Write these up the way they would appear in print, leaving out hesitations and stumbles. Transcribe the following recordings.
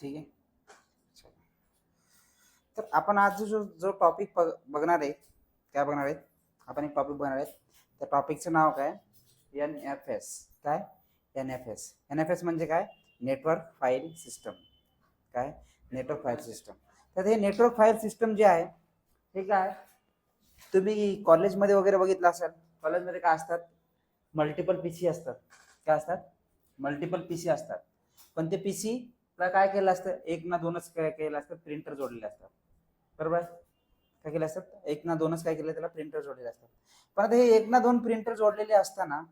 ठीक आहे. तर आपण आज जो जो टॉपिक बघणार आहे, काय बघणार आहेत आपण, एक टॉपिक बघणार आहेत. त्या टॉपिकचं नाव काय? NFS. काय? NFS म्हणजे काय? Network file system. काय? Network file system. तर हे नेटवर्क फाईल सिस्टम जे आहे हे काय, तुम्ही कॉलेजमध्ये वगैरे बघितलं असाल. कॉलेजमध्ये काय असतात? मल्टिपल पीसी असतात. काय असतात? मल्टिपल पीसी असतात. पण ते पीसी ला काय केलं असतं, एक ना दोनच काय केलं असतं, प्रिंटर जोडलेले असतात. बरोबर आहे? काय केलं असतात, एक ना दोनच काय केलं, त्याला प्रिंटर जोडलेले असतात. पण आता हे एक ना दोन प्रिंटर जोडलेले असताना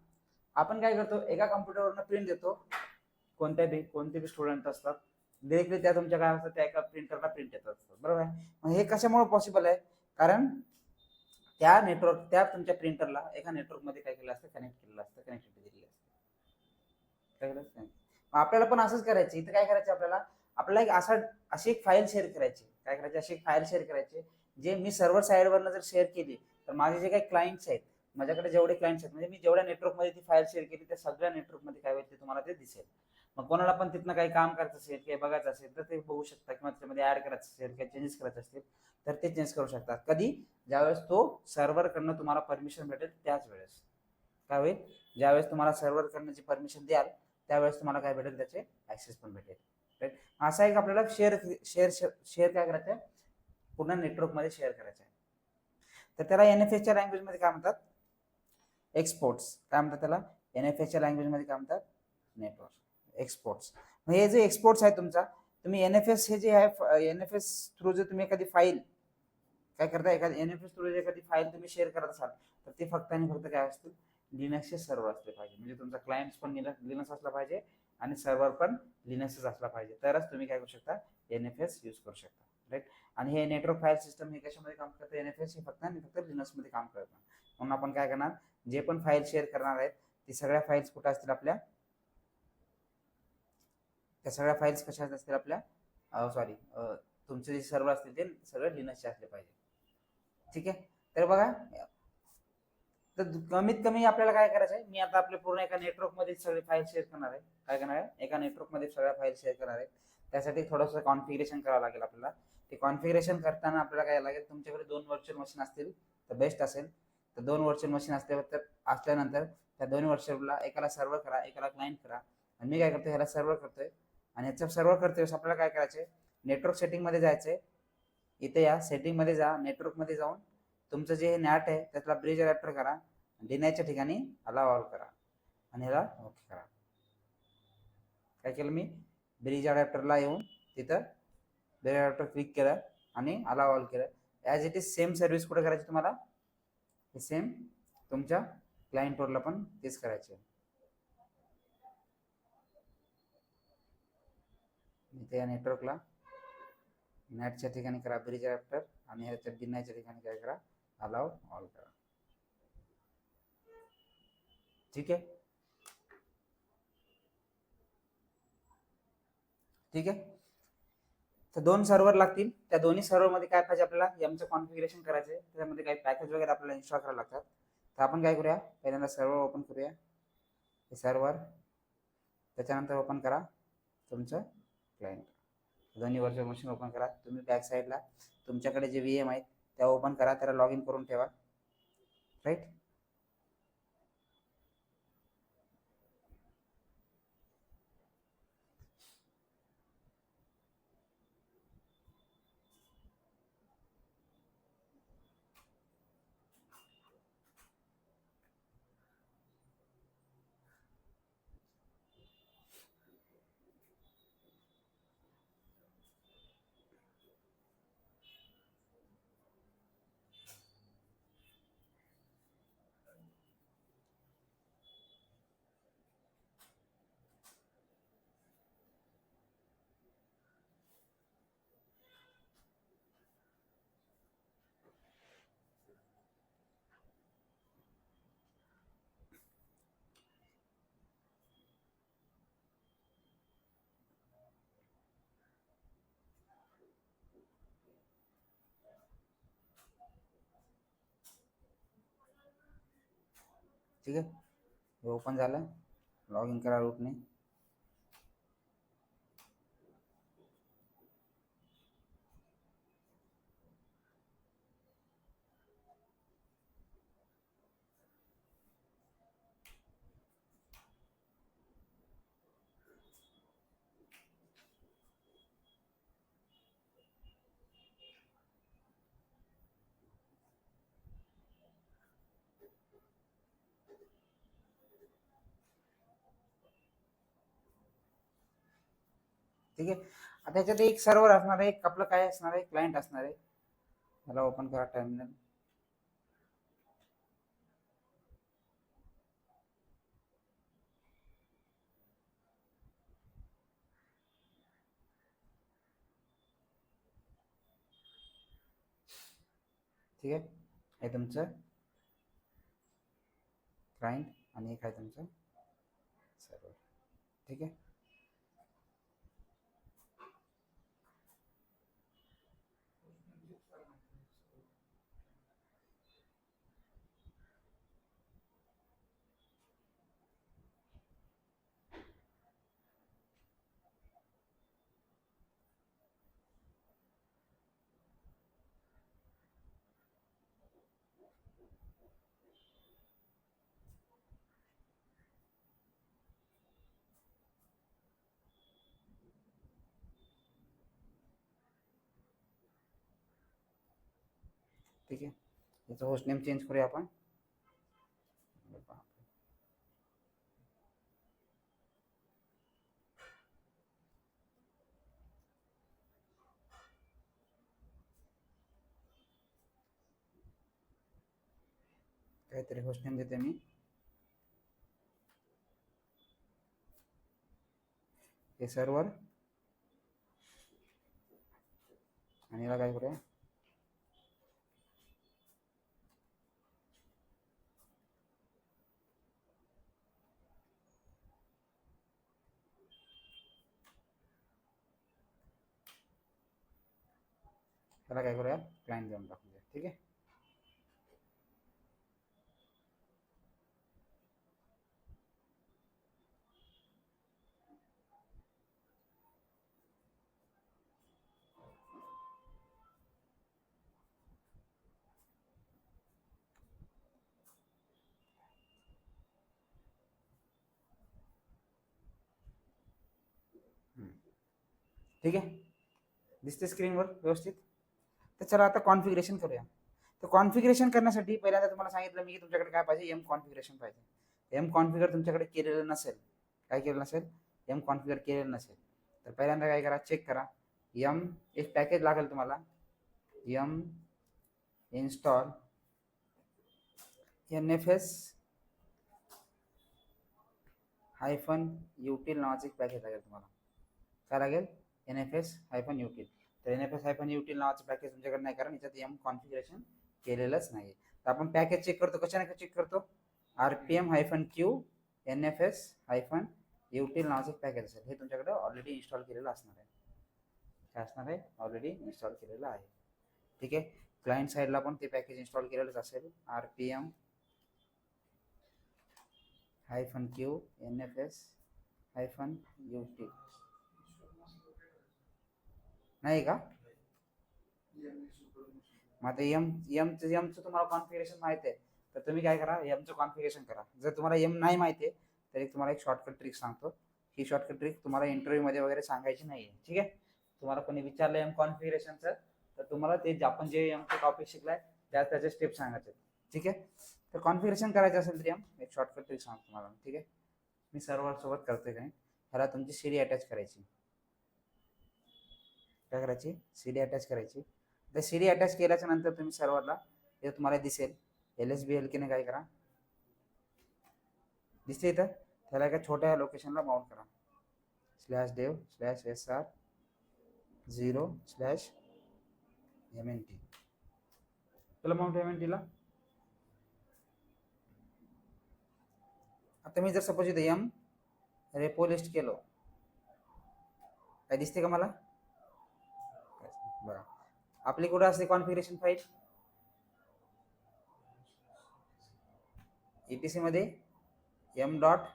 आपण काय करतो, एका कम्प्युटरवरनं प्रिंट देतो. कोणते बी स्टुडंट असतात, डिरेक्टली त्या तुमच्या काय असतात, त्या एका प्रिंटरला प्रिंट येतात. बरोबर आहे? मग हे कशामुळे पॉसिबल आहे? कारण त्या तुमच्या प्रिंटरला एका नेटवर्क मध्ये काय केलं असतं, कनेक्ट केलेलं असतं, कनेक्टिव्हिटी दिलेली असते. आपल्याला पण असंच करायचं. इथं काय करायचं आपल्याला अशी एक फाईल शेअर करायची. काय करायची? अशी एक फाईल शेअर करायची, जे मी सर्व्हर साईडवरनं जर शेअर केली तर माझे जे काही क्लायंट्स आहेत, माझ्याकडे जेवढे क्लायंट्स आहेत, म्हणजे मी जेवढ्या नेटवर्कमध्ये ती फाईल शेअर केली त्या सगळ्या नेटवर्कमध्ये काय होईल ते तुम्हाला ते दिसेल. मग कोणाला पण तिथनं काही काम करायचं असेल, काही बघायचं असेल तर ते बघू शकता, किंवा त्याच्यामध्ये ऍड करायचं असेल, काही चेंजेस करायचे असतील तर ते चेंज करू शकतात. कधी? ज्यावेळेस तो सर्व्हरकडनं तुम्हाला परमिशन भेटेल त्याच वेळेस. काय होईल? ज्यावेळेस तुम्हाला सर्व्हरकडनं जी परमिशन द्याल त्यावेळेस तुम्हाला काय भेटेल, त्याचे ऍक्सेस पण भेटेल. राईट? असा एक आपल्याला शेअर काय करायचं आहे, पूर्ण नेटवर्कमध्ये शेअर करायचं आहे. तर त्याला NFSच्या लँग्वेजमध्ये काय म्हणतात? एक्सपोर्ट्स. काय म्हणतात त्याला? NFSच्या लँग्वेजमध्ये काय म्हणतात? Network exports. मग हे जे एक्सपोर्ट्स आहे तुमचा, तुम्ही NFS हे जे आहे, NFS थ्रू जर तुम्ही एखादी फाईल काय करता, NFS थ्रू एखादी फाईल तुम्ही शेअर करत असाल तर ते फक्त आणि फक्त काय असतील, लिनक्सचे सर्व्हर असले पाहिजे. म्हणजे तुमचा क्लायंट पण लिनक्स असला पाहिजे आणि सर्व्हर पण लिनक्सच असला पाहिजे, तरच तुम्ही काय करू शकता, NFS यूज करू शकता. राईट? आणि हे नेटवर्क फाईल सिस्टम हे कशामध्ये काम करतं? NFS हे फक्त आणि फक्त लिनक्समध्ये काम करतं. म्हणून आपण काय करणार, जे पण फाईल शेअर करणार आहेत ती सगळ्या फाईल्स कुठे असतील आपल्या, त्या सगळ्या फाईल्स कशा असतील आपल्या, सॉरी, तुमचे जे सर्व्हर असतील ते सगळे लिनक्सचे असले पाहिजे. ठीक आहे? तर बघा, तर कमीत कमी आपल्याला काय करायचं आहे, मी आता आपल्या पूर्ण एका नेटवर्कमध्ये सगळे फाईल शेअर करणार आहे. काय करणार आहे? एका नेटवर्कमध्ये सगळ्या फाईल शेअर करणार आहे. त्यासाठी थोडंसं कॉन्फिगरेशन करावं लागेल आपल्याला. ते कॉन्फिगरेशन करताना आपल्याला काय लागेल, तुमच्याकडे 2 व्हर्च्युअल मशीन असतील तर बेस्ट असेल. तर 2 व्हर्च्युअल मशीन असल्यानंतर त्या 2 व्हर्च्युअलला एकाला सर्व्हर करा, एकाला क्लायंट करा. आणि मी काय करतोय, ह्याला सर्व्हर करतोय. आणि याचं सर्व्हर करतोय आपल्याला काय करायचंय, नेटवर्क सेटिंगमध्ये जायचंय. इथे या सेटिंगमध्ये जा, नेटवर्कमध्ये जाऊन तुमचं जे नॅट आहे त्यातला ब्रिज अडॅप्टर करा, डिनायच्या ठिकाणी अलाव ऑल करा आणि ह्याला ओके करा. काय केलं मी, ब्रिज अडॅप्टरला येऊन तिथं ब्रिज अडॅप्टर क्लिक केलं आणि अलाव ऑल केलं. As it is same service कुठे करायची तुम्हाला, हे सेम तुमच्या क्लायंटवरला पण तेच करायचे. इथे या नेटवर्कला नॅटच्या ठिकाणी करा ब्रिज अडॅप्टर आणि ह्याच्या डिनायच्या ठिकाणी काय करा, अलाव ऑल करा. ठीक आहे? ठीक आहे. तर 2 सर्व्हर लागतील. त्या दोन्ही सर्व्हरमध्ये काय पाहिजे आपल्याला, एमचं कॉन्फिगरेशन करायचं आहे. त्याच्यामध्ये काही पॅकेज वगैरे आपल्याला इन्स्टॉल करायला लागतात. तर आपण काय करूया, पहिल्यांदा सर्व्हर ओपन करूया. हे सर्व्हर, त्याच्यानंतर ओपन करा तुमचं क्लायंट. दोन्ही व्हर्च्युअल मशीन ओपन करा. तुम्ही बॅक साईडला तुमच्याकडे जे VM आहेत त्या ओपन करा, त्याला लॉग इन करून ठेवा. राईट? ठीक आहे? हे ओपन झालं. लॉग इन करा रूटने. ठीक आहे. आता ह्याच्यात एक सर्व्हर असणार आहे, एक आपलं काय असणार आहे, क्लायंट असणार आहे. याला ओपन करा टर्मिनल. ठीक आहे, हे तुमचं क्लायंट आणि एक आहे तुमचं सर्व्हर. ठीक आहे. ठीक आहे, याचं होस्ट नेम चेंज करूया आपण. काहीतरी होस्ट नेम देते मी. हे सर्व्हर आणि याला काय करूया, त्याला काय करूया, क्लायंट देऊन टाकूया. ठीक आहे. ठीक आहे, दिसते स्क्रीनवर व्यवस्थित. तर चला आता कॉन्फिगरेशन करूया. तर कॉन्फिगरेशन करण्यासाठी पहिल्यांदा तुम्हाला सांगितलं मी की तुमच्याकडे काय पाहिजे, एम कॉन्फिगरेशन पाहिजे. एम कॉन्फिगर तुमच्याकडे केलेलं नसेल, काय केलं नसेल, एम कॉन्फिगर केलेलं नसेल, तर पहिल्यांदा काय करा, चेक करा. एम एक पॅकेज लागेल तुम्हाला, एम इन्स्टॉल NFS -util नावाचं एक पॅकेज लागेल तुम्हाला. काय लागेल, NFS -util. तर NFS -util नावाचं पॅकेज तुमच्याकडे नाही, कारण याच्यात एम कॉन्फिगरेशन केलेलंच नाही. तर आपण पॅकेज चेक करतो, कशाने चेक करतो, RPM-Q NFS -util नावाचं पॅकेज असेल, हे तुमच्याकडे ऑलरेडी इन्स्टॉल केलेलं असणार आहे. काय असणार आहे, ऑलरेडी इन्स्टॉल केलेलं आहे. ठीक आहे. क्लायंट साईडला पण ते पॅकेज इन्स्टॉल केलेलंच असेल, RPM-Q NFS -util. नाही का, मग आता एमचं तुम्हाला कॉन्फिगरेशन माहिती आहे, तर तुम्ही काय करा, एमचं कॉन्फिगरेशन करा. जर तुम्हाला एम नाही माहिती आहे तर एक तुम्हाला एक शॉर्टकट ट्रिक सांगतो. ही शॉर्टकट ट्रिक तुम्हाला इंटरव्ह्यूमध्ये वगैरे सांगायची नाही आहे. ठीक आहे. तुम्हाला कोणी विचारलं एम कॉन्फिगरेशनचं, तर तुम्हाला ते आपण जे एमचं टॉपिक शिकलाय त्याचे स्टेप सांगायचे. ठीक आहे. तर कॉन्फिगरेशन करायचं असेल तर एक शॉर्टकट ट्रिक सांगतो तुम्हाला. ठीक आहे. मी सर्व्हर सोबत करतोय काय, ह्याला तुमची सीडी अटॅच करायची. काय करायची, सीडी अटॅच करायची. तर सीडी अटॅच केल्याच्या नंतर तुम्ही सर्व्हरला हे तुम्हाला दिसेल, LSBLK ने काय करा, दिसते इथं, त्याला एका छोट्या लोकेशनला माउंट करा, /dev/sr0/mnt. चला माउंट MNT ला. आता मी जर सपोज इथे एम रेपो लिस्ट केलो, काय दिसते का मला, बघा आपली कुठं असते कॉन्फिगरेशन फाईल, ETC मध्ये m.repos.d.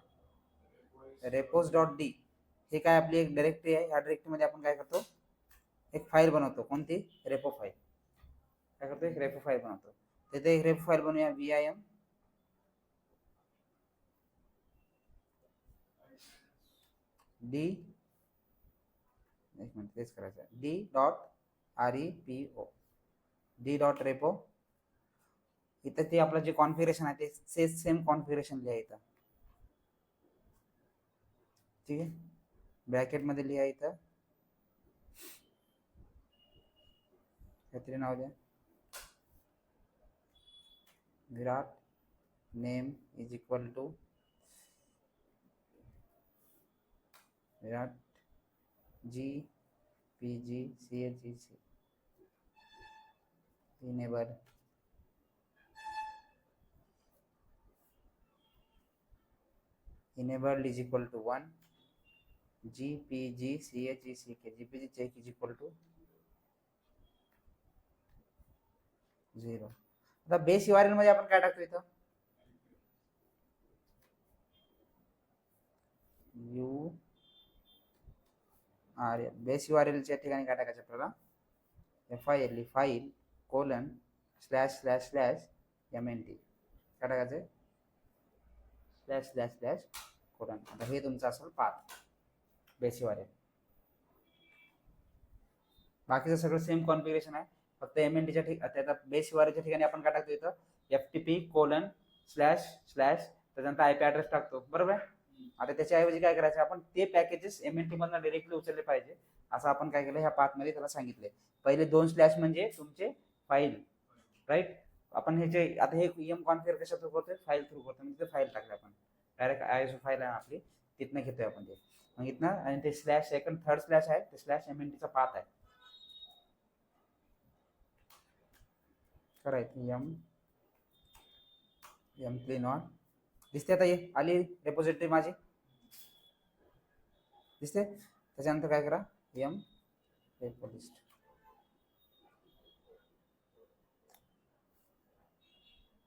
हे काय आपली एक डायरेक्टरी आहे. ह्या डायरेक्टरीमध्ये आपण काय करतो, एक फाईल बनवतो. कोणती, रेपो फाईल. काय करतो, एक रेपो फाईल बनवतो. तिथे एक रेपो फाईल बनवूया, vim d, एक मिनिट तेच करायचं आहे, d.repo d.repo. इथं ते आपलं जे कॉन्फिगरेशन आहे ते सेम कॉन्फिगरेशन लिहा इथं. ठीक आहे. ब्रॅकेटमध्ये लिहा इथं काहीतरी नाव द्या. Virat name is equal to Virat G P G C H G C enable enabled is equal to 1 gpg chec gpg check is equal to 0. आता बेस URL मध्ये आपण काय टाकतो इथं URL बेस URL च्या ठिकाणी काय टाकायचं आपल्याला FILE file colon slash slash slash MNT काय टाकायचं स्लॅश स्लॅश स्लॅश कोलन. आता हे तुमचं असेल पाथ बेस URL. बाकीचं सगळं सेम कॉन्फिगरेशन आहे, फक्त MNTच्या ठिकाणी बेस URLच्या ठिकाणी आपण काय टाकतो इथं FTP कोलन स्लॅश स्लॅश त्याच्यानंतर IP ॲड्रेस टाकतो बरोबर आहे. आता त्याच्याऐवजी काय करायचं आपण ते पॅकेजेस MNT मधून डायरेक्टली उचलले पाहिजे असं आपण काय केलं ह्या पाथ मध्ये त्याला सांगितले. पहिले 2 स्लॅश म्हणजे तुमचे फाईल राईट. आपण हे जे आता हे एम कॉन्फिगर कशा थ्रू करतोय फाईल थ्रू करतो म्हणजे फाईल टाकले आपण डायरेक्ट ISO फाईल आहे आपली तिथनं घेतोय आपण ते. मग इथनं आणि ते स्लॅश सेकंड थर्ड स्लॅश आहे ते स्लॅश MNTचा पाथ आहे करायचं एम क्लीन ऑन दिसते. आता ये आली रेपोजिटरी माझी दिसते. त्याच्यानंतर काय करा एम रेपो लिस्ट.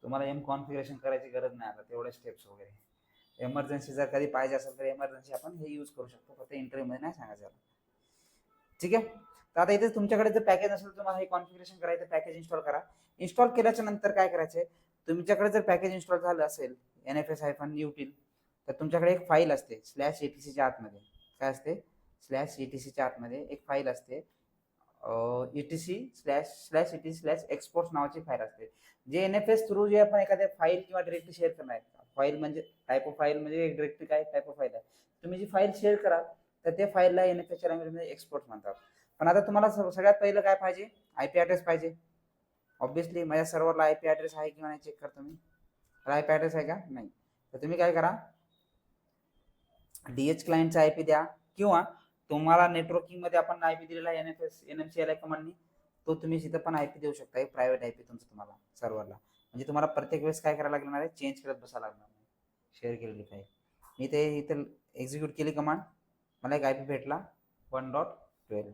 तुम्हाला एम कॉन्फिगरेशन करायची गरज नाही आता तेवढे स्टेप्स वगैरे. एमर्जन्सी जर कधी पाहिजे असेल तर एमर्जन्सी आपण हे यूज करू शकतो, फक्त इंटरव्ह्यू मध्ये नाही सांगायचं. ठीक आहे. तर आता इथे तुमच्याकडे जर पॅकेज असेल तुम्हाला हे कॉन्फिगरेशन करायचं पॅकेज इन्स्टॉल करा. इन्स्टॉल केल्याच्या नंतर काय करायचंय तुमच्याकडे जर पॅकेज इन्स्टॉल झालं असेल NFS-util तर तुमच्याकडे एक फाईल असते /etc च्या आतमध्ये. काय असते /etc च्या आतमध्ये एक फाईल असते etc/etc/exports नावाची फाईल असते. जे NFS थ्रू जे आपण एखाद्या फाईल किंवा डिरेक्टरी शेअर करणार आहे. फाईल म्हणजे टाईप ऑफ फाईल म्हणजे डिरेक्टरी काय टाईप ऑफ फाईल आहे. तुम्ही जी फाईल शेअर कराल तर त्या फाईलला NFS च्या लँग्वेजमध्ये एक्सपोर्ट म्हणतात. पण आता तुम्हाला सगळ्यात पहिलं काय पाहिजे IP ॲड्रेस पाहिजे. ऑब्विसली माझ्या सर्व्हरला IP ॲड्रेस आहे किंवा नाही चेक करतो मी. IP ॲड्रेस आहे का नाही. तर तुम्ही काय करा DH क्लायंटचा IP द्या किंवा तुम्हाला नेटवर्किंग मध्ये आपण IP दिलेला आहे NFS NMCLI कमांडनी तो तुम्ही तिथं पण IP देऊ शकता. एक प्रायव्हेट IP तुमचं तुम्हाला सर्व्हरला म्हणजे तुम्हाला प्रत्येक वेळेस काय करायला लागणार आहे चेंज करत बसायला लागणार नाही शेअर केलेली फाईल. मी ते इथं एक्झिक्यूट केली कमांड मला एक IP भेटला 1.12.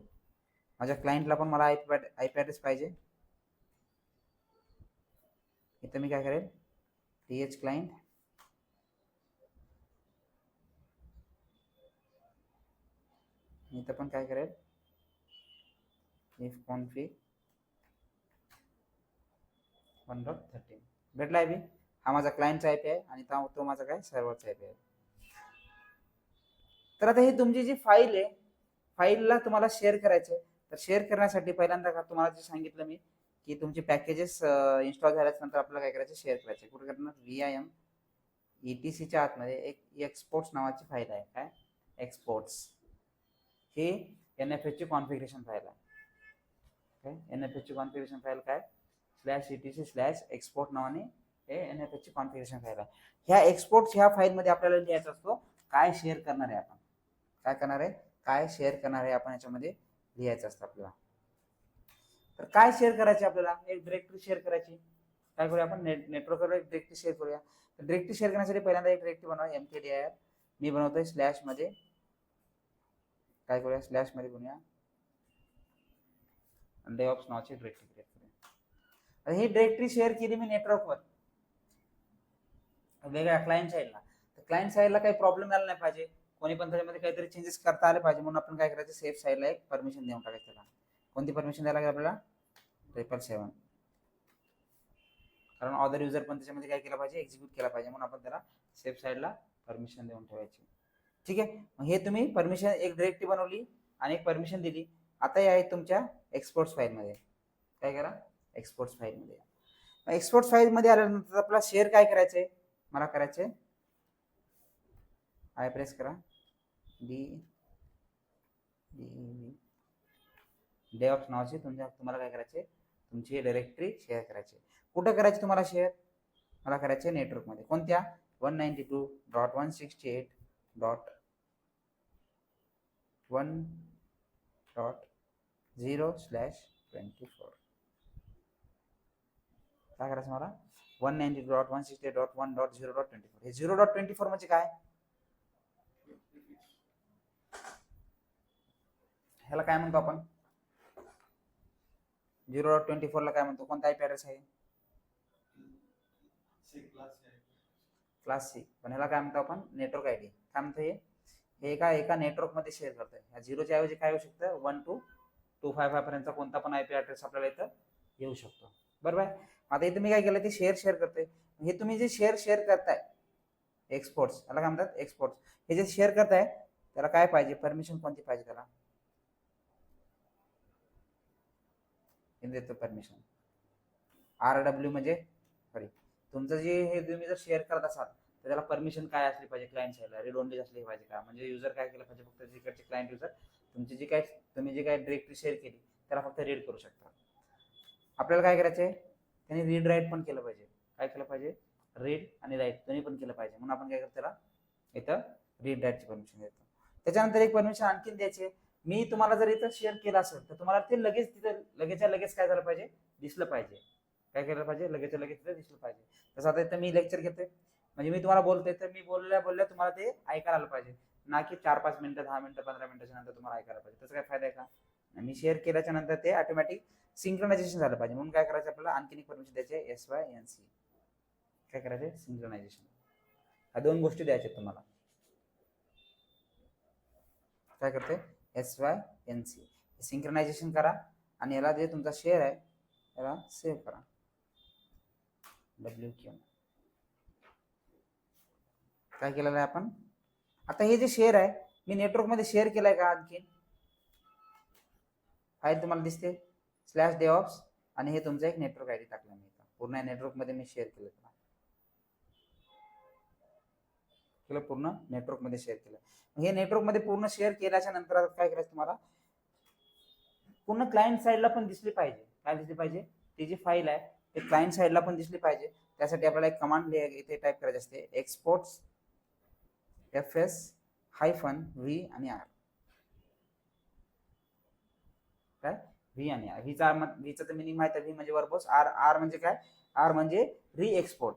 माझ्या क्लायंटला पण मला IP ॲड्रेस पाहिजे. इथं मी काय करेल DH क्लायंट इथं पण काय करेल if config 1.13 भेटला IP. हा माझा क्लायंटचा IP आहे आणि तो माझा काय सर्व्हरचा IP आहे. तर आता ही तुमची जी फाईल आहे फाईलला तुम्हाला शेअर करायचे तर शेअर करण्यासाठी पहिल्यांदा तुम्हाला जे सांगितलं मी की तुमचे पॅकेजेस इन्स्टॉल झाल्यानंतर आपल्याला काय करायचं शेअर करायचे. कुठे करणार VIM ETC च्या आतमध्ये एक एक्सपोर्ट्स नावाची फाईल आहे. काय एक्सपोर्ट्स ही NFS ची कॉन्फिगरेशन फाईल आहे. NFS ची कॉन्फिगरेशन फाईल काय /etc/export नावाने हे NFS ची कॉन्फिगरेशन फाईल आहे. ह्या एक्सपोर्ट्स ह्या फाईल मध्ये आपल्याला लिहायचं असतो काय शेअर करणार आहे आपण काय करणार आहे काय शेअर करणार आहे आपण याच्यामध्ये लिहायचं असतं आपल्याला. तर काय शेअर करायचे आपल्याला एक डिरेक्टरी शेअर करायची. काय करूया आपण नेटवर्कवर एक डिरेक्टरी शेअर करूया. तर डिरेक्टरी शेअर करण्यासाठी पहिल्यांदा एक डिरेक्टरी बनवा mkdir. मी बनवतोय स्लॅश मध्ये काय करूया स्लॅश मध्ये बनवूया DevOps नावाची डिरेक्टरी क्रिएट करूया. ही डिरेक्टरी शेअर केली मी नेटवर्कवर वेगळ्या क्लायंट साईडला. तर क्लायंट साईडला काही प्रॉब्लेम आला नाही पाहिजे. कोणी पण त्याच्यामध्ये काहीतरी चेंजेस करता आले पाहिजे म्हणून आपण काय करायचं सेफ साईडला एक परमिशन देऊन टाकायचं. त्याला कोणती परमिशन द्यायला लागेल आपल्याला 777 कारण अदर युजर पण त्याच्यामध्ये काय केलं पाहिजे एक्झिक्यूट केला पाहिजे म्हणून आपण त्याला सेफ साईडला परमिशन देऊन ठेवायची. ठीक आहे. मग हे तुम्ही परमिशन एक डिरेक्टरी बनवली आणि एक परमिशन दिली. आता हे आहे तुमच्या एक्सपोर्ट्स फाईल मध्ये. काय करा एक्सपोर्ट्स फाईल मध्ये. एक्सपोर्ट्स फाईल मध्ये आल्यानंतर आपल्याला शेअर काय करायचंय मला करायचंय आय प्रेस करा DevOps नावाची तुम्हाला काय करायचे तुमची डायरेक्टरी शेअर करायची. कुठं करायची तुम्हाला शेअर? मला करायचे नेटवर्कमध्ये. कोणत्या? 192.168.1.0/24. काय करायचं मला? 192.168.1.0.24. हे 0.24 म्हणजे काय? ह्याला काय म्हणतो आपण? 0.24 ला काय म्हणतो? कोणता आयपी ऍड्रेस आहे? Class C. पण ह्याला काय म्हणतो आपण? Network ID. काय म्हणतो हे? हे एका नेटवर्क मध्ये शेअर करतोय. ह्या झिरोच्या ऐवजी काय होऊ शकतं? 1 to 255 पर्यंतचा कोणता पण आयपी ऍड्रेस आपल्याला इथं येऊ शकतो. बरोबर आहे. आता इथे मी काय केलं? ते शेअर करतोय. हे तुम्ही जे शेअर करताय एक्सपोर्ट्स, याला काय म्हणतात? एक्सपोर्ट्स. हे जे शेअर करताय त्याला काय पाहिजे? परमिशन कोणती पाहिजे त्याला? देतो परमिशन. RW म्हणजे सॉरी, तुमचं जे हे तुम्ही जर शेअर करत असाल तर त्याला परमिशन काय असली पाहिजे? क्लायंट साईडला रीड ओनली असली पाहिजे का? म्हणजे युजर काय केलं पाहिजे? फक्त तिकडचे क्लायंट युजर तुम्ही जी काय डायरेक्टरी शेअर केली त्याला फक्त रीड करू शकता. आपल्याला काय करायचंय? त्यांनी रीड राईट पण केलं पाहिजे. काय केलं पाहिजे? रीड आणि राईट दोन्ही पण केलं पाहिजे. म्हणून आपण काय करतो? त्याला इथं रीड राईटची परमिशन देतो. त्याच्यानंतर एक परमिशन आणखीन द्यायची. मी तुम्हाला जर इथं शेअर केलं असेल तर तुम्हाला ते लगेच तिथं लगेच काय झालं पाहिजे? दिसलं पाहिजे. काय केलं पाहिजे? लगेच तिथं दिसलं पाहिजे. तसं आता इथं मी लेक्चर घेतोय म्हणजे मी तुम्हाला बोलतोय तर मी बोलल्या तुम्हाला ते ऐकायला आलं पाहिजे, ना की 4-5 मिनिटं 10 मिनिटं 15 मिनिटाच्या नंतर तुम्हाला ऐकायला पाहिजे. त्याचा काय फायदा आहे का? मी शेअर केल्याच्या नंतर ते ऑटोमॅटिक सिंक्रोनायझेशन झालं पाहिजे. म्हणून काय करायचं आपल्याला? आणखीन एक परमिशन द्यायचे, SYNC. काय करायचे? सिंक्रोनायझेशन. ह्या दोन गोष्टी द्यायच्या तुम्हाला. काय करते? SYNC. सिंक्रोनायझेशन करा आणि याला जे तुमचा शेअर आहे याला सेव्ह करा. WQ. काय केलेलं आहे आपण? आता हे जे शेअर आहे मी नेटवर्क मध्ये शेअर केलाय का? आणखी फाईल तुम्हाला दिसते /DevOps आणि हे तुमचं एक नेटवर्क आयडी टाकलं मी इथं. पूर्ण नेटवर्क मध्ये मी शेअर केलं. पूर्ण नेटवर्क मध्ये शेअर केलं. हे नेटवर्क मध्ये पूर्ण शेअर केल्याच्या नंतर काय करायचं तुम्हाला? पूर्ण क्लायंट साईडला पण दिसली पाहिजे. काय दिसली पाहिजे? ती जी फाईल आहे ते क्लायंट साईडला पण दिसली पाहिजे. त्यासाठी आपल्याला एक कमांड इथे टाईप करायची असते, एक्सपोर्ट्स FS-V आणि R. काय? व्ही आणि आर. व्हीचं तर मिनिंग माहिती आहे. व्ही म्हणजे वर्बोस. आर म्हणजे काय? आर म्हणजे री एक्सपोर्ट.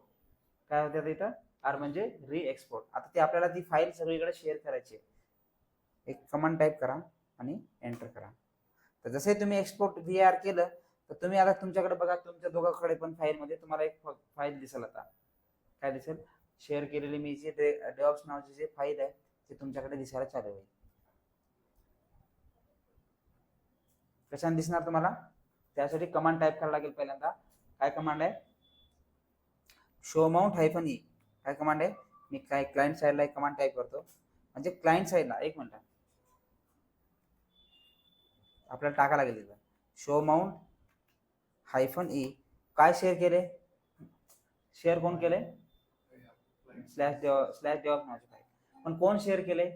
काय होतं इथं? आर म्हणजे री एक्सपोर्ट. आता ते आपल्याला ती फाईल सगळीकडे शेअर करायची आहे. एक कमांड टाईप करा आणि एंटर करा. तर जसे तुम्ही एक्सपोर्ट VR केलं तर तुम्ही आता तुमच्याकडे बघा, तुमच्या दोघांकडे पण फाईल मध्ये तुम्हाला एक फाईल दिसेल. आता काय दिसेल? शेअर केलेली मी जे DevOps नावाची जे फाईल आहे ते तुमच्याकडे दिसायला चालू होईल. कशाने दिसणार तुम्हाला? त्यासाठी कमांड टाईप करायला लागेल. पहिल्यांदा काय कमांड आहे? Show mount -E. काय कमांड आहे? मी काय क्लायंट साईडला एक कमांड टाईप करतो. म्हणजे क्लायंट साईडला एक मिनिट आपल्याला टाकायला लागेल इथं शो माउंट -E. काय शेअर केले? शेअर कोण केले? /DevOps नावाचे फाईल. पण कोण शेअर केले?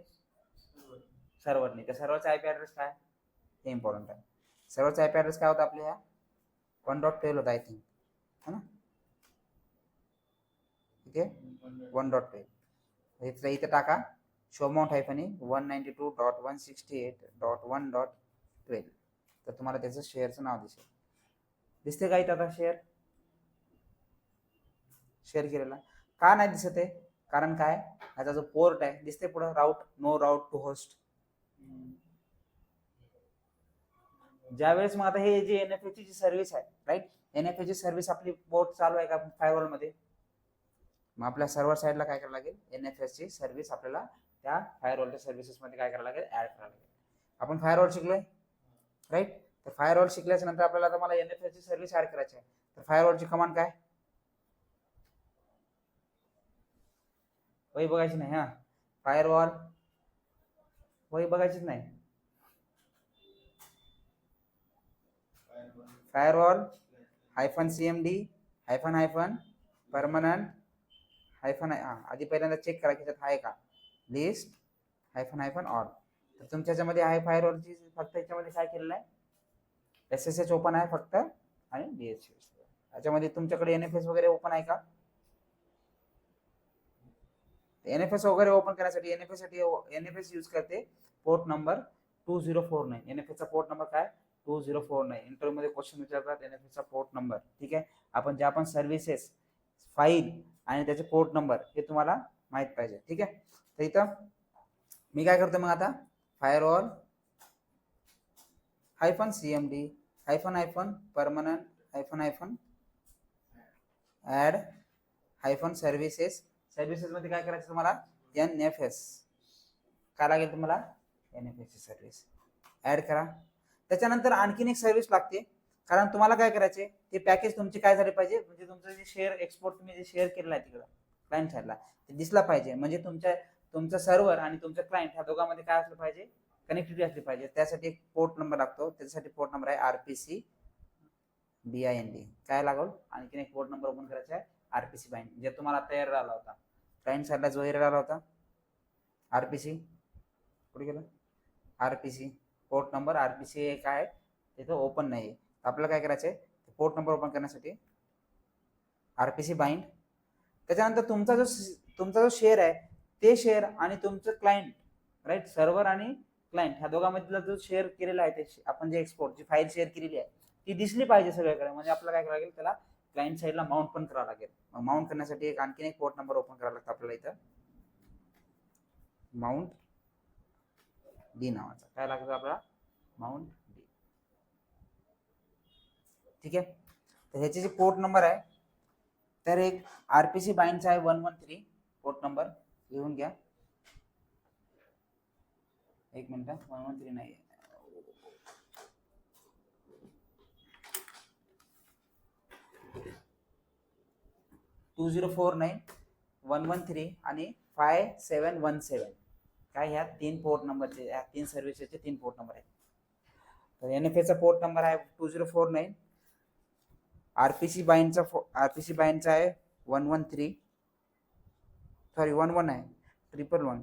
सर्व्हरने. त्या सर्व्हरचा आयपी ऍड्रेस काय? हे इम्पॉर्टंट आहे. सर्व्हरचा आयपी ऍड्रेस काय होता आपल्या? ह्या 1.12 होता आय थिंक, है ना? ठीक आहे, 1.12. इथे टाका शो माउंट -E 192.168.1.12. तर तुम्हाला त्याचं शेअरचं नाव दिसेल. दिसते का इथं आता शेअर केलेला? का नाही दिसत आहे? कारण काय? ह्याचा जो पोर्ट आहे दिसते पुढे, नो राऊट टू होस्ट. ज्यावेळेस मग आता हे जे NFA ची जी सर्व्हिस आहे, राईट, NFA ची सर्व्हिस आपली पोर्ट चालू आहे का फायरवॉल मध्ये? मग आपल्या सर्व्हर साईडला काय करायला लागेल? NFS ची सर्व्हिस आपल्याला त्या फायरवॉलच्या सर्व्हिसेस मध्ये काय करायला लागेल? ऍड करायला लागेल. आपण फायरवॉल शिकलोय, राईट? तर फायरवॉल शिकल्याच्या नंतर आपल्याला आता मला NFS ची सर्व्हिस ऍड करायची आहे. तर फायरवॉलची कमांड काय? वही बघायची नाही. हा, फायरवॉल वही बघायचीच नाही. फायरवॉल -CMD -permanent आधी पहिल्यांदा चेक करा की त्यात आहे का लिस्ट -ऑल. तर तुमच्या ह्याच्यामध्ये आहे फायरवॉलची, फक्त याच्यामध्ये काय केलेलं आहे? SSH ओपन आहे फक्त आणि DHCP सर्व्हर. याच्यामध्ये तुमच्याकडे NFS वगैरे ओपन आहे का? NFS वगैरे ओपन करण्यासाठी NFS यूज करते पोर्ट नंबर 2049. NFS चा पोर्ट नंबर काय? 2049. इंटरव्ह्यू मध्ये क्वेश्चन विचारतात NFS चा पोर्ट नंबर. ठीक आहे, आपण ज्या पण सर्व्हिसेस, फाईल आणि त्याचे पोर्ट नंबर हे तुम्हाला माहित पाहिजे. ठीक आहे, तर इथं मी काय करतो मग आता, firewall -cmd -permanent -add -services. Services मध्ये काय करायचं तुम्हाला? NFS काय लागेल तुम्हाला? NFS ची सर्व्हिस ऍड करा. त्याच्यानंतर आणखीन एक सर्व्हिस लागते, कारण तुम्हाला काय करायचे, ते पॅकेज तुमचे काय झाले पाहिजे, म्हणजे तुमचं जे शेअर एक्सपोर्ट तुम्ही जे शेअर केलेलं आहे तिकडं क्लायंट साईडला ते दिसला पाहिजे. म्हणजे तुमचा सर्व्हर आणि तुमचा क्लायंट ह्या दोघांमध्ये काय असलं पाहिजे? कनेक्टिव्हिटी असली पाहिजे. त्यासाठी एक पोर्ट नंबर लागतो. त्याच्यासाठी पोर्ट नंबर आहे RPC BIND. काय लागेल? आणखीन एक पोर्ट नंबर ओपन करायचा आहे RPC BIND, जे तुम्हाला तयार आला होता क्लायंट साईडला, जो एरर आला होता RPC कुठे गेला? RPC पोर्ट नंबर RPC काय तिथं ओपन नाही. आपल्याला काय करायचंय, पोर्ट नंबर ओपन करण्यासाठी RPC बाइंड. त्याच्यानंतर तुमचा जो शेअर आहे ते शेअर आणि तुमचं क्लायंट, राईट, सर्व्हर आणि क्लायंट ह्या दोघांमधला जो शेअर केलेला आहे, ते आपण जे एक्सपोर्टची फाईल शेअर केलेली आहे ती दिसली पाहिजे सगळीकडे. म्हणजे आपल्याला काय करावं लागेल, त्याला क्लायंट साईडला माउंट पण करावं लागेल. मग माउंट करण्यासाठी आणखीन एक पोर्ट नंबर ओपन करावा लागतो आपल्याला. इथं माउंट D नावाचा काय लागतं आपल्याला? Mount D. ठीक आहे, तर ह्याचे जे पोर्ट नंबर आहे, तर एक RPC बाइंडचा आहे 113 पोर्ट नंबर, लिहून घ्या. एक मिनिट, 113 नाही, 2049 113 आणि 5717. काय ह्या तीन पोर्ट नंबरचे, ह्या तीन सर्व्हिसेसचे तीन पोर्ट नंबर आहेत. तर NFS चा पोर्ट नंबर आहे 2049. RPC बाइंडचा आहे 113, सॉरी 11 आहे, 111.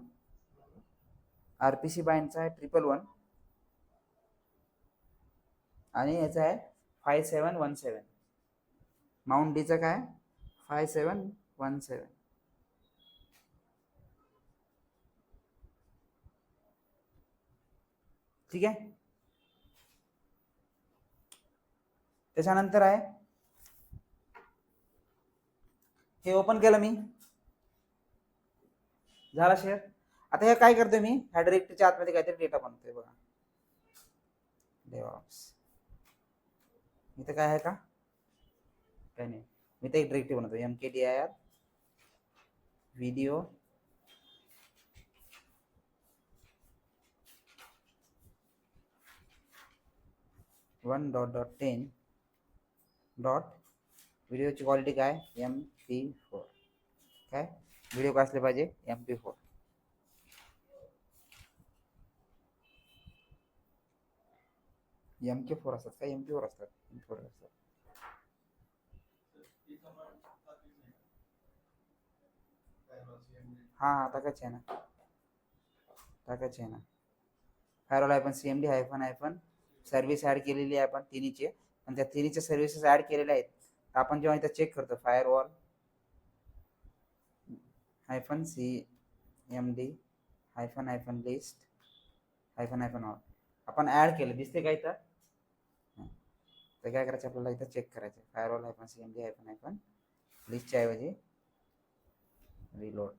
RPC बाइंडचा आहे 111 आणि याचा आहे 5717. माउंट Dचा काय? 5717. ठीक आहे, त्याच्यानंतर आहे हे ओपन केलं मी, झाला शेअर. आता हे काय करतोय मी, ह्या डायरेक्टरीच्या आतमध्ये काहीतरी डेटा बनतोय बघा. डेव्हऑप्स इथं काय आहे का? काय नाही. मी तर एक डायरेक्टरी बनवतो, mkdir व्हिडिओ .10 व्हिडिओची क्वालिटी काय? MP4. काय व्हिडिओ काय असले पाहिजे? MP4. MK4 असतात काय? MP4 असतात. MP4 असतात. हा टाकायचे आहे ना, टाकायचे आहे ना. फायरवॉल आहे पण CMD हायफन सर्व्हिस ऍड केलेली आहे आपण तिन्हीचे, आणि त्या तिन्हीच्या सर्व्हिसेस ऍड केलेल्या आहेत. आपण जेव्हा इथं चेक करतो फायरवॉल -CMD -list -all आपण ऍड केलं, दिसते का इथं? तर काय करायचं आपल्याला, इथं चेक करायचं फायरवॉल -CMD लिस्टच्या ऐवजी रिलोड.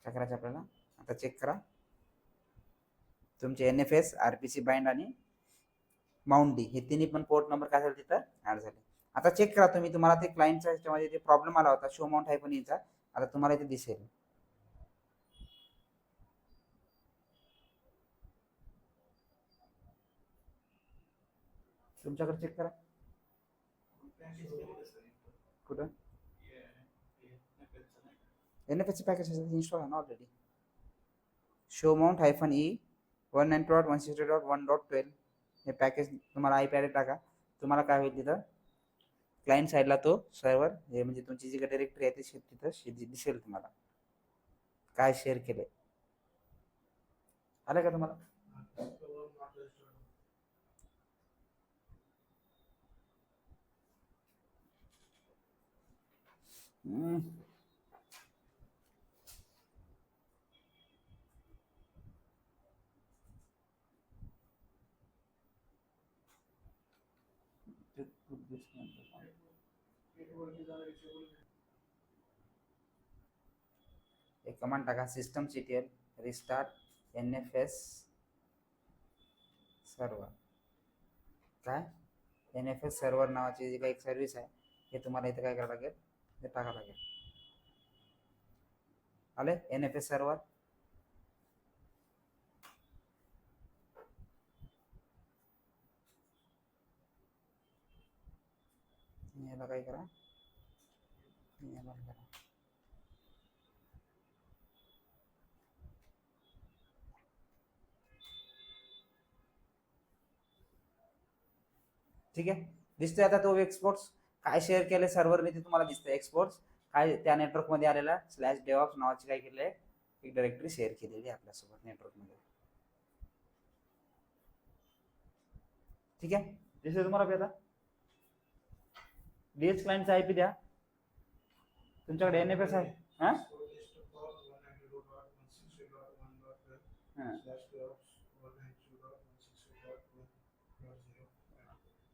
काय करायचं आपल्याला, आता चेक करा तुमचे NFS, RPC बाइंड आणि माउंट D हे तिन्ही पण पोर्ट नंबर काय झाले तिथं ऍड झाले. आता चेक करा तुम्ही, तुम्हाला ते क्लायंटच्या ह्याच्यामध्ये जे प्रॉब्लेम आला होता शो माउंट -चा, आता तुम्हाला इथे दिसेल. तुमच्याकडे चेक करा कुठं NFS पॅकेज इन्स्टॉल आहे ना ऑलरेडी. शो माउंट -E 192.168.1.12 हे पॅकेज तुम्हाला IP ॲड्रेस टाका. तुम्हाला काय होईल तिथं क्लायंट साईडला तो सर्व्हर, हे म्हणजे तुमची जी डायरेक्टरी आहे ती तिथं दिसेल तुम्हाला काय शेअर केले. आलं का तुम्हाला? हम्म. एक कमांड टाका systemctl रिस्टार्ट NFS सर्व्हर. काय NFS सर्व्हर नावाची जी काही एक सर्व्हिस आहे हे तुम्हाला इथे काय करावं लागेल, ते टाकावं लागेल. आले NFS सर्व्हर. याला काय करा, याला करा. ठीक आहे, दिसतोय आता तो एक्सपोर्ट्स काय शेअर केले सर्व्हरने ते तुम्हाला दिसतंय. एक्सपोर्ट्स काय त्या नेटवर्क मध्ये आलेला /DevOps नावाची काय केलेलं आहे, एक डायरेक्टरी शेअर केलेली आहे आपल्यासोबत नेटवर्क मध्ये. ठीक आहे, दिसतोय तुम्हाला आता. डीएच क्लायंटचा आयपी द्या. तुमच्याकडे NFS आहे हा.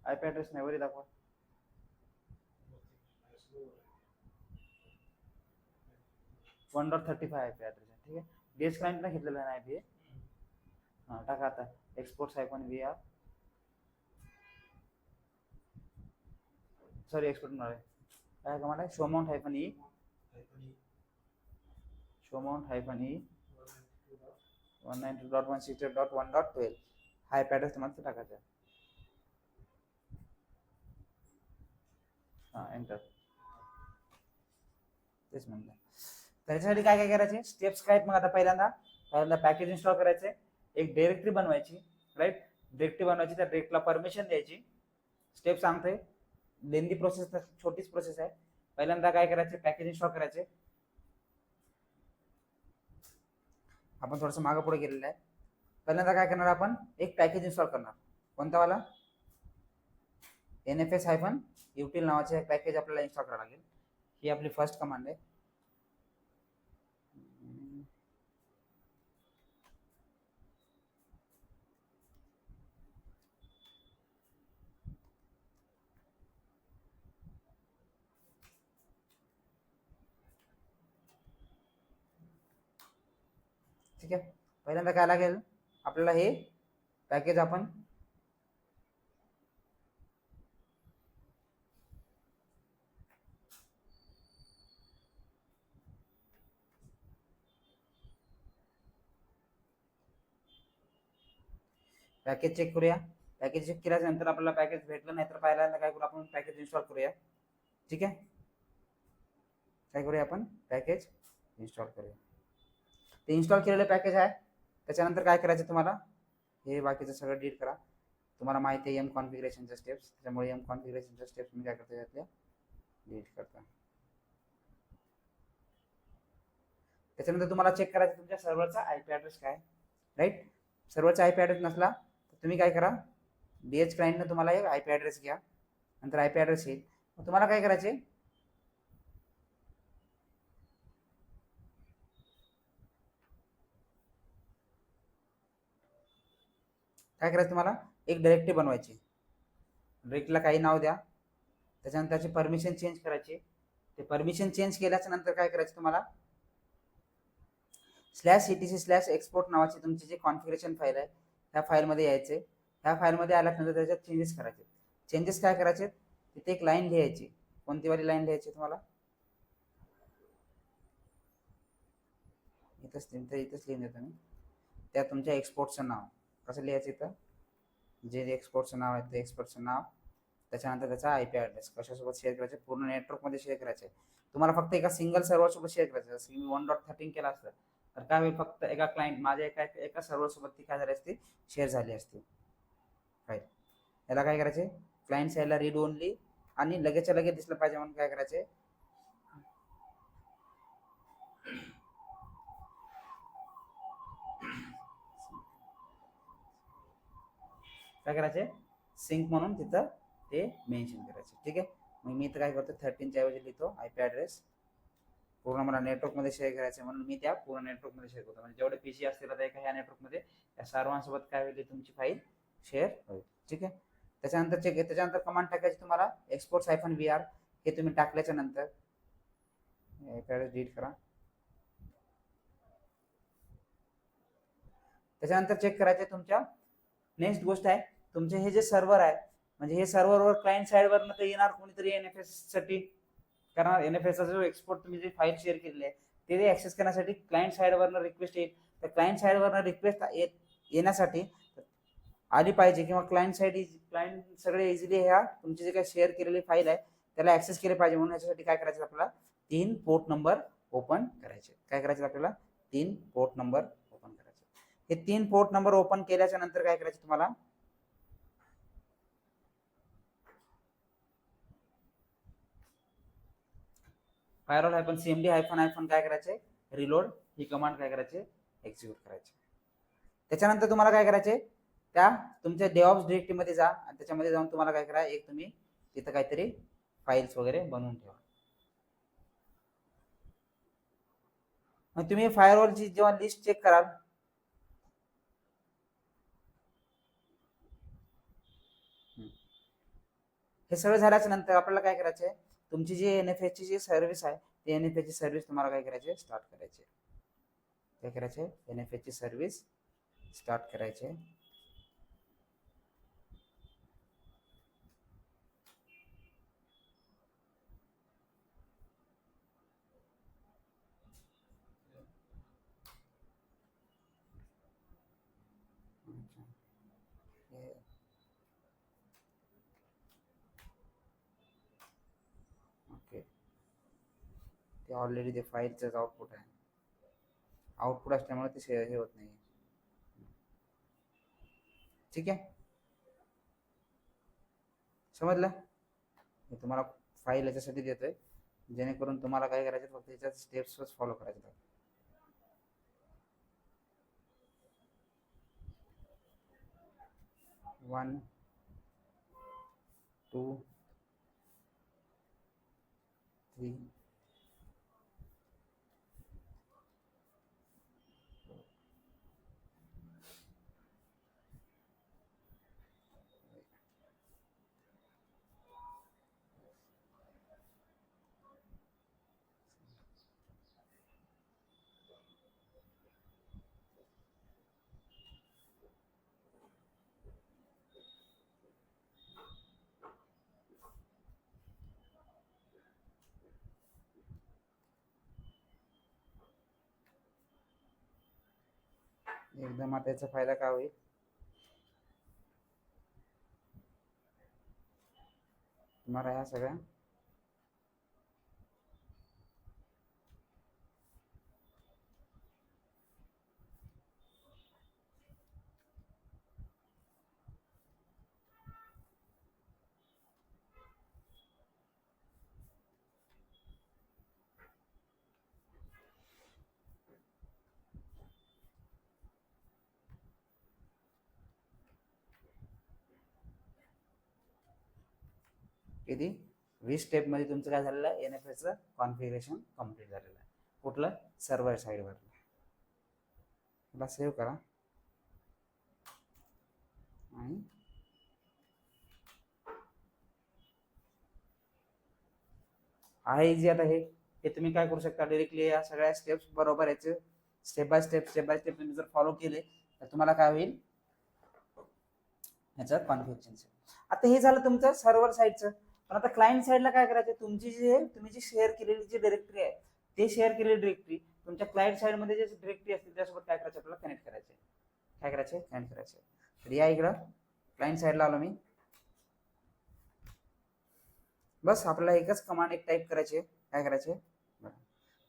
आयपी ऍड्रेस नाही वरी दाखवा. 1.35 आयपी ऍड्रेस आहे. ठीक आहे, डीएच क्लायंटला घेतलेला आहे आयपी. हा टाका आता एक्सपोर्ट्स -vr. सॉरी एक्सपोर्ट होणार आहे. काय कमांड आहे, showmount -e showmount -e 192.168.1.12 हा आयपी ऍड्रेस तुम्हाला टाकायचा आहे. हा एंटर. तेच म्हणलं. त्याच्यासाठी काय काय करायचे स्टेप्स काय आहेत. मग आता पहिल्यांदा पॅकेज इन्स्टॉल करायचे, एक डायरेक्टरी बनवायची. राईट, डायरेक्टरी बनवायची, त्या डायरेक्टरीला परमिशन द्यायची. स्टेप सांगतोय, लेंदी प्रोसेस, छोटीच प्रोसेस आहे. पहिल्यांदा काय करायचे, पॅकेज इन्स्टॉल करायचे. आपण थोडंसं मागं पुढे गेलेलं आहे. पहिल्यांदा काय करणार, आपण एक पॅकेज इन्स्टॉल करणार. कोणता वाला, NFS-util नावाचे एक पॅकेज आपल्याला इन्स्टॉल करावं लागेल. ही आपली फर्स्ट कमांड आहे. ठीक आहे, पहिल्यांदा काय लागेल आपल्याला, हे पॅकेज आपण पॅकेज चेक करूया. पॅकेज चेक केल्याच्या नंतर आपल्याला पॅकेज भेटलं नाही तर पहिल्यांदा काय करू, आपण पॅकेज इन्स्टॉल करूया. ठीक आहे, काय करूया, आपण पॅकेज इन्स्टॉल करूया. ते इन्स्टॉल केलेलं पॅकेज आहे. त्याच्यानंतर काय करायचं तुम्हाला, हे बाकीचं सगळं डिलीट करा. तुम्हाला माहिती आहे एम कॉन्फिगरेशनच्या स्टेप्स, त्यामुळे एम कॉन्फिगरेशनच्या स्टेप्स मी काय करतो यातल्या डिलीट करता. त्याच्यानंतर तुम्हाला चेक करायचं तुमच्या सर्व्हरचा आयपी ऍड्रेस काय. राईट, सर्व्हरचा आयपी ऍड्रेस नसला तर तुम्ही काय करा, डीएच क्लायंटनं तुम्हाला एक आयपी ऍड्रेस घ्या, नंतर आयपी ऍड्रेस येईल. मग तुम्हाला काय करायचे, काय करायचं तुम्हाला, एक डायरेक्टरी बनवायची. डायरेक्टरीला काही नाव द्या, त्याच्यानंतर त्याची परमिशन चेंज करायची. ते परमिशन चेंज केल्याच्या नंतर काय करायचं तुम्हाला, /etc/export नावाची तुमची जी कॉन्फिगरेशन फाईल आहे ह्या फाईलमध्ये यायचे. ह्या फाईलमध्ये आल्यानंतर त्याच्यात चेंजेस करायचे. चेंजेस काय करायचे, तिथे एक लाईन लिहायची. कोणती वाली लाईन लिहायची तुम्हाला, इथंच लिहून देतो मी. त्या तुमच्या एक्सपोर्टचं नाव कसं लिहायचं, इथं जे एक्सपोर्टचं नाव आहे ते एक्सपोर्टचं नाव, त्याच्यानंतर त्याचा आयपी ऍड्रेस कशासोबत शेअर करायचे, पूर्ण नेटवर्कमध्ये शेअर करायचे. तुम्हाला फक्त एका सिंगल सर्व्हरसोबत शेअर करायचं. जसं मी 1.13 केला असतं तर काय होईल, फक्त एका क्लायंट माझ्या एका सर्व्हरसोबत ती काय झाली असती, शेअर झाली असती. राईट, याला काय करायचे, क्लायंट साईडला रीड ओनली आणि लगेचच्या लगेच दिसलं पाहिजे म्हणून काय करायचे, काय करायचे, सिंक म्हणून तिथं ते मेन्शन करायचे. ठीक आहे, मग मी इथं काय करतो, 13 च्या ऐवजी लिहितो आयपी ऍड्रेस पूर्ण मला नेटवर्कमध्ये शेअर करायचं म्हणून मी त्या पूर्ण नेटवर्कमध्ये शेअर करतो. म्हणजे जेवढे पीसी असतील आता एका ह्या नेटवर्कमध्ये त्या सर्वांसोबत काय होईल तुमची फाईल शेअर होईल. ठीक आहे. त्याच्यानंतर चेक आहे, त्याच्यानंतर कमांड टाकायची तुम्हाला export-vr. हे तुम्ही टाकल्याच्या नंतर डिलीट करा. त्याच्यानंतर चेक करायचे तुमच्या नेक्स्ट गोष्ट आहे तुमचे हे जे सर्व्हर आहे म्हणजे हे सर्व्हरवर क्लायंट साइडवरनं तर येणार कोणीतरी एनएफएस साठी करणार. एनएफएसचा जो एक्सपोर्ट तुम्ही जे फाईल शेअर केलेली आहे ते ऍक्सेस करण्यासाठी क्लायंट साइडवरनं रिक्वेस्ट येईल. तर क्लायंट साइडवरनं रिक्वेस्ट येण्यासाठी आली पाहिजे किंवा क्लायंट सगळे इझिली ह्या तुमची जे काही शेअर केलेली फाईल आहे त्याला ऍक्सेस केले पाहिजे. म्हणून याच्यासाठी काय करायचं आपल्याला 3 पोर्ट नंबर ओपन करायचे. काय करायचं आपल्याला 3 पोर्ट नंबर ओपन करायचे. हे 3 पोर्ट नंबर ओपन केल्याच्या नंतर काय करायचं तुम्हाला firewall-cmd--, काय करायचे रिलोड ही कमांड काय करायचे एक्झिक्यूट करायचे. त्याच्यानंतर तुम्हाला काय करायचे त्या तुमच्या डेव्हऑप्स डिरेक्टरी मध्ये जा आणि त्याच्यामध्ये जाऊन तुम्हाला काय करा एक तुम्ही तिथं काहीतरी फाईल्स वगैरे बनवून ठेवा. मग तुम्ही फायरवॉलची जेव्हा लिस्ट चेक कराल हे सगळं झाल्याच्या नंतर आपल्याला काय करायचंय तुमची जी एनएफएस ची जी सर्व्हिस आहे ती एनएफएस ची सर्व्हिस तुम्हाला काय करायची स्टार्ट करायची. काय करायचे एनएफएस ची सर्व्हिस स्टार्ट करायचे. ओके ते ऑलरेडी ते फाईलचंच आउटपुट आहे. आउटपुट असल्यामुळे ते हे होत नाही. ठीक आहे समजलं. मी तुम्हाला फाईल याच्यासाठी देतोय जेणेकरून तुम्हाला काय करायचं फक्त याच्या स्टेप्स फॉलो करायचे. 1 2 3 एकदम आता याचा फायदा काय होईल तुम्हाला ह्या सगळ्या किती 20 स्टेप मध्ये तुमचं काय झालेलं आहे एनएफएसचं कॉन्फिगरेशन कम्प्लीट झालेलं आहे. कुठलं सर्व्हर साइडवर. सेव्ह करा आणि आहे इझी. आता हे तुम्ही काय करू शकता डायरेक्टली या सगळ्या स्टेप्स बरोबर याचे स्टेप बाय स्टेप तुम्ही जर फॉलो केले तर तुम्हाला काय होईल याचं कॉन्फिगरेशन. आता हे झालं तुमचं सर्व्हर साइडचं. पण आता क्लायंट साइडला काय करायचं तुम्ही जी शेअर केलेली जी डायरेक्टरी आहे ते शेअर केलेली डायरेक्टरी तुमच्या क्लायंट साइड मध्ये जे डायरेक्टरी असतील त्यासोबत काय करायचं आपल्याला कनेक्ट करायचे. काय करायचे कनेक्ट करायचे. तर या इकडं क्लायंट साइडला आलो मी. बस आपल्याला एकच कमांड एक टाईप करायचे. काय करायचे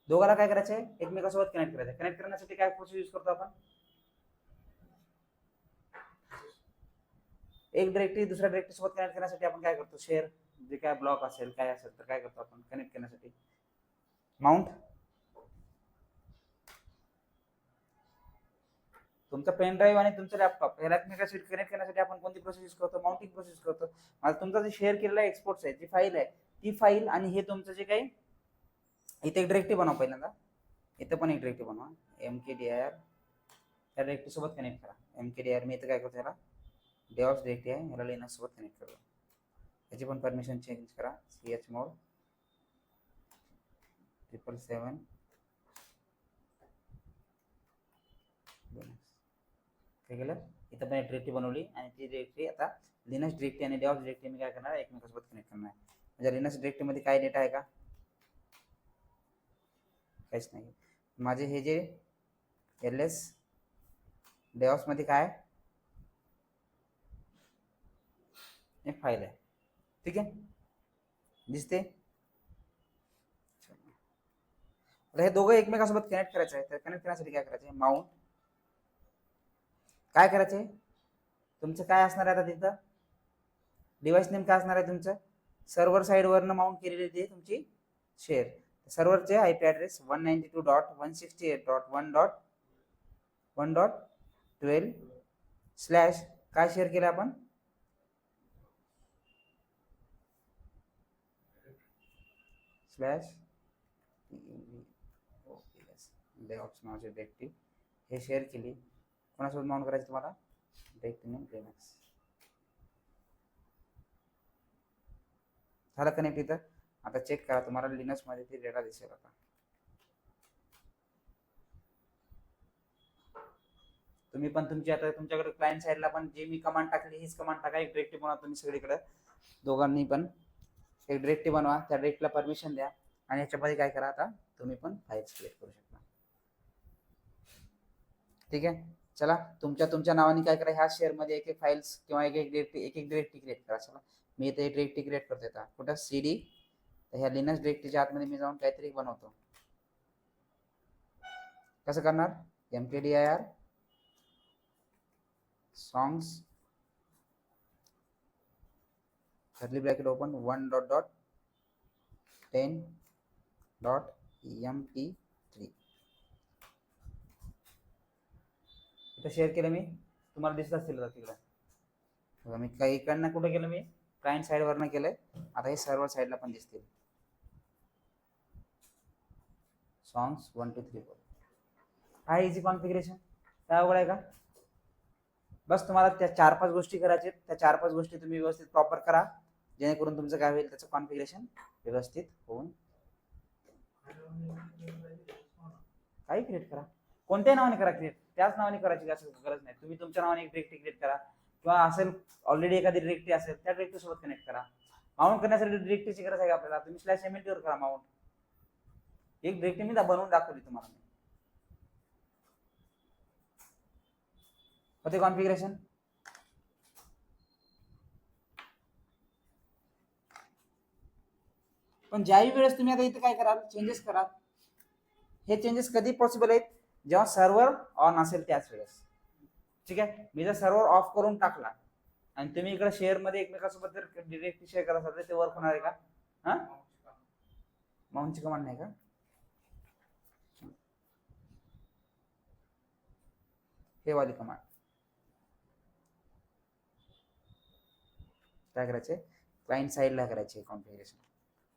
दोघाला काय करायचे एकमेकांसोबत कनेक्ट करायचे. कनेक्ट करण्यासाठी काय प्रोसेस यूज करतो आपण एक डायरेक्टरी दुसऱ्या डायरेक्टरी सोबत कनेक्ट करण्यासाठी आपण काय करतो शेअर जे काय ब्लॉक असेल काय असेल तर काय करतो आपण कनेक्ट करण्यासाठी माउंट. तुमचा पेन ड्राईव्ह आणि तुमचा लॅपटॉप याला एकमेकांशी कनेक्ट करण्यासाठी आपण कोणती प्रोसेस यूज करतो माउंटिंग प्रोसेस करतो. मला तुमचा जे शेअर केलेला एक्सपोर्ट्स आहे जी फाईल आहे ती फाईल आणि हे तुमचं जे काही इथे एक डिरेक्टरी बनवा पहिल्यांदा, इथं पण एक डिरेक्टरी बनवा mkdir, त्या डिरेक्टरी सोबत कनेक्ट करा. mkdir मी इथं काय करतो, याला डेव्हऑप्स डिरेक्टरी आहे, याला लिनक्स सोबत कनेक्ट करतो. याची पण परमिशन चेंज करा, chmod 777 काय केलं, इथं पण एक डिरेक्टरी बनवली आणि ती डिरेक्टरी आता लिनक्स डिरेक्टरी आणि डेव्हऑप्स डिरेक्टरी मी काय करणार एकमेकांसोबत कनेक्ट करणार आहे. म्हणजे लिनक्स डिरेक्टरीमध्ये काय डेटा आहे का, काहीच नाही. माझे हे जे ls डेव्हऑप्स मध्ये काय एक फाईल आहे, ठीक आहे, दिसते. हे दोघं एकमेकांसोबत कनेक्ट करायचं आहे. तर कनेक्ट करण्यासाठी काय करायचं आहे, माउंट काय करायचंय, तुमचं काय असणार आहे आता तिथं डिव्हाइस नेम काय असणार आहे तुमचं, सर्व्हर साइड वरनं माउंट केलेली ती तुमची शेअर, सर्व्हरचे आयपी ॲड्रेस 192.168.1.1.12 स्लॅश काय शेअर केलं आपण, स्लॅश डेव्हऑप्स नावाची डिरेक्टरी हे शेअर केली. कोणासोबत माउंट करायचं तुम्हाला, डिरेक्टरी नेम लिनक्स. झालं कनेक्ट इथं. आता चेक करा, तुम्हाला लिनक्स मध्ये ते डेटा दिसेल. आता तुम्ही पण तुमची आता तुमच्याकडे क्लायंट साईडला पण जे मी कमांड टाकली हीच कमांड टाका, एक डिरेक्टरी बनवा तुम्ही सगळीकडे, दोघांनी पण एक डिरेक्टरी बनवा, त्या डिरेक्टरीला परमिशन द्या आणि याच्यामध्ये काय करा, आता तुम्ही पण फाईल्स क्रिएट करू शकता. ठीक आहे, चला तुमच्या नावाने काय करा, ह्या शेअर मध्ये एक एक फाईल्स किंवा एक एक डिरेक्टरी क्रिएट करा. चला मी इथे एक डिरेक्टरी क्रिएट करतो. आता कुठं cd, तर ह्या लिनक्स डिरेक्टरीच्या आतमध्ये मी जाऊन काहीतरी बनवतो. कसं करणार, mkdir songs curly bracket open 1.10.mp3 इथं शेअर केलं मी, तुम्हाला दिसत असतील तिकडं. मी काही इकडनं कुठं केलं, मी क्लायंट साइड वरनं केलंय. आता हे सर्व्हर साइडला पण दिसतील songs 1 2 3 4. हा इझी कॉन्फिगरेशन, काय अवघड आहे का, बस तुम्हाला त्या 4-5 गोष्टी करायचे. त्या 4-5 गोष्टी तुम्ही व्यवस्थित प्रॉपर करा, जेणेकरून तुमचं काय होईल, त्याचं कॉन्फिगरेशन व्यवस्थित होऊन काही क्रिएट करा, कोणत्याही नावाने करा क्रिएट, त्याच नावाने करायची गरज नाही. तुम्ही तुमच्या नावाने एक डिरेक्टरी क्रिएट करा, किंवा असेल ऑलरेडी एखादी डिरेक्टरी असेल त्या डिरेक्टरी सोबत कनेक्ट करा. माउंट करण्यासाठी डिरेक्टरीची गरज आहे आपल्याला, तुम्ही /mlt वर करा माउंट. एक डिरेक्टरी मी बनवून दाखवली तुम्हाला. होते कॉन्फिगरेशन. पण ज्याही वेळेस तुम्ही आता इथे काय कराल, चेंजेस कराल, हे चेंजेस कधी पॉसिबल आहेत, जेव्हा सर्व्हर ऑन असेल त्याच वेळेस. ठीक आहे, मी जर सर्व्हर ऑफ करून टाकला आणि तुम्ही इकडे शेअर मध्ये एकमेकांसोबत जर डिरेक्टरी शेअर करत असाल, ते वर्क होणार आहे का, हा माउंटची कमांड नाही का, हे वाली कमांड काय करायचे, क्लायंट साइडला करायचे कॉन्फिगरेशन.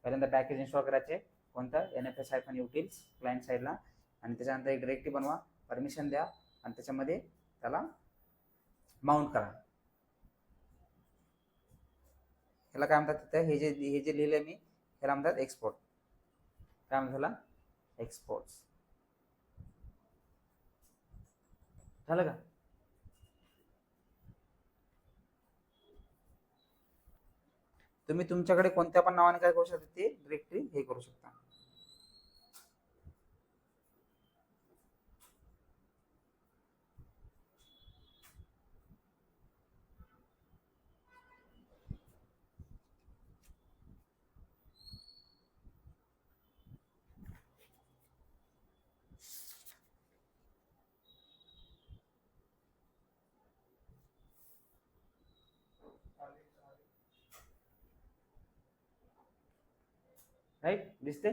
पहिल्यांदा पॅकेज इन्स्टॉल करायचे, कोणतं nfs-utils क्लायंट साइडला, आणि त्याच्यानंतर एक डिरेक्टरी बनवा, परमिशन द्या आणि त्याच्यामध्ये त्याला माउंट करा. ह्याला काय म्हणतात, तिथं हे जे लिहिलंय मी ह्याला म्हणतात एक्सपोर्ट. काय म्हणतात ह्याला, एक्सपोर्ट्स. झालं का, तुम्ही तुमच्याकडे कोणत्या पण नावाने काय करू शकता, ते डिरेक्टरी हे करू शकता. राईट, दिसते.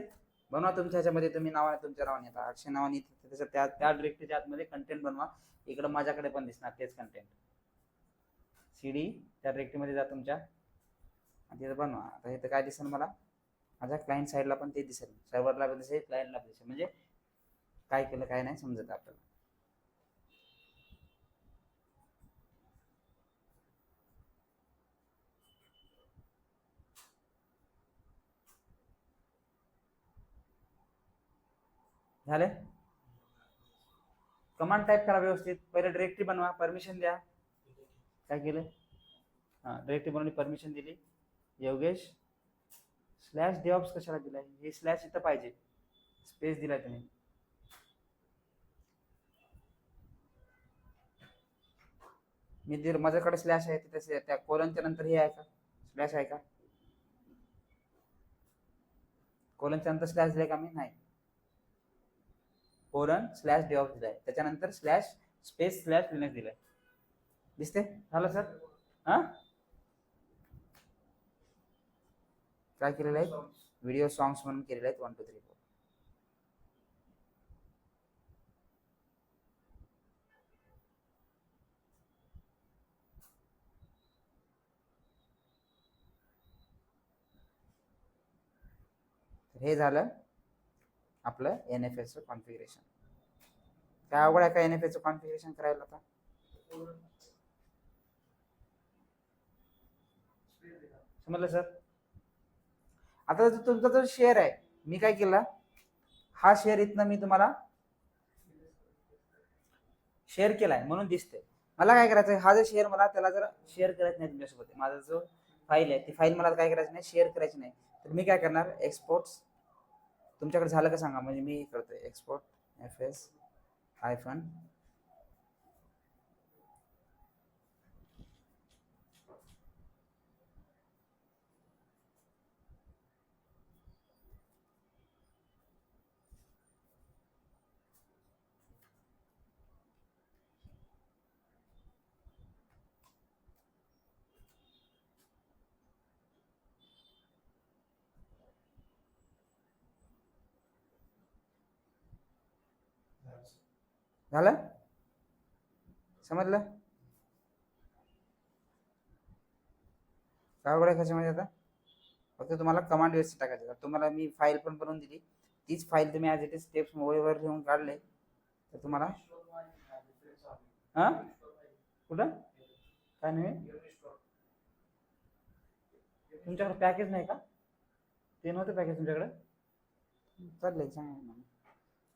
बनवा तुमच्या ह्याच्यामध्ये, तुम्ही नावाने तुमच्या नावाने, आता अक्षय नावाने त्याच्या त्या डिरेक्टरीच्या आतमध्ये कंटेंट बनवा. इकडं माझ्याकडे पण दिसणार तेच कंटेंट. cd त्या डिरेक्टरीमध्ये जा तुमच्या आणि तिथं बनवा. आता इथं काय दिसेल मला, माझ्या क्लायंट साईडला पण ते दिसेल, सर्व्हरला पण दिसेल, क्लायंटला दिसेल, म्हणजे काय केलं काय नाही समजत आपल्याला. झाले. कमांड टाईप करा व्यवस्थित, पहिले डिरेक्टरी बनवा, परमिशन द्या. काय केलं, हां डिरेक्टरी बनवली, परमिशन दिली. योगेश स्लॅश डेव्हऑप्स कशाला दिलाय, हे स्लॅश इथं पाहिजे, स्पेस दिलाय तुम्ही. मी माझ्याकडे स्लॅश आहे तिथे, त्या कोलनच्या नंतर हे आहे का, स्लॅश आहे का, कोलनच्या नंतर स्लॅश दिलाय का मी, नाही. कोलन स्लॅश डेव्हऑप्स दिलाय, त्याच्यानंतर स्लॅश स्पेस स्लॅश लिनक्स दिलाय. दिसते, झालं सर. हा काय केलेलं आहे, व्हिडिओ सॉंग्स म्हणून केलेले आहेत 1 2 3 4. हे झालं आपलं NFS चं कॉन्फिगरेशन. काय अवघड आहे का NFS चं कॉन्फिगरेशन करायला आता, समजलं सर. आता तुमचा जो शेअर आहे, मी काय केला, हा शेअर इथनं मी तुम्हाला शेअर केलाय म्हणून दिसते. मला काय करायचं, हा जो शेअर मला त्याला जर शेअर करायचं नाही तुमच्यासोबत, माझा जो फाईल आहे ती फाईल मला काय करायची नाही, शेअर करायची नाही, तर मी काय करणार, एक्सपोर्ट्स, तुमच्याकडे झालं का सांगा, म्हणजे मी करतोय एक्सपोर्ट FS हायफन झालं, समजलं. काय वगैरे कशामध्ये आता, फक्त तुम्हाला कमांड व्यवस्थित टाकायचं. तुम्हाला मी फाईल पण बनवून दिली, तीच फाईल तुम्ही ॲज इट इज स्टेप्स मोबाईलवर घेऊन काढले तर तुम्हाला, हां कुठं काय नाही, तुमच्याकडे पॅकेज नाही का, ते नव्हतं पॅकेज तुमच्याकडे, चाललंय सांगा.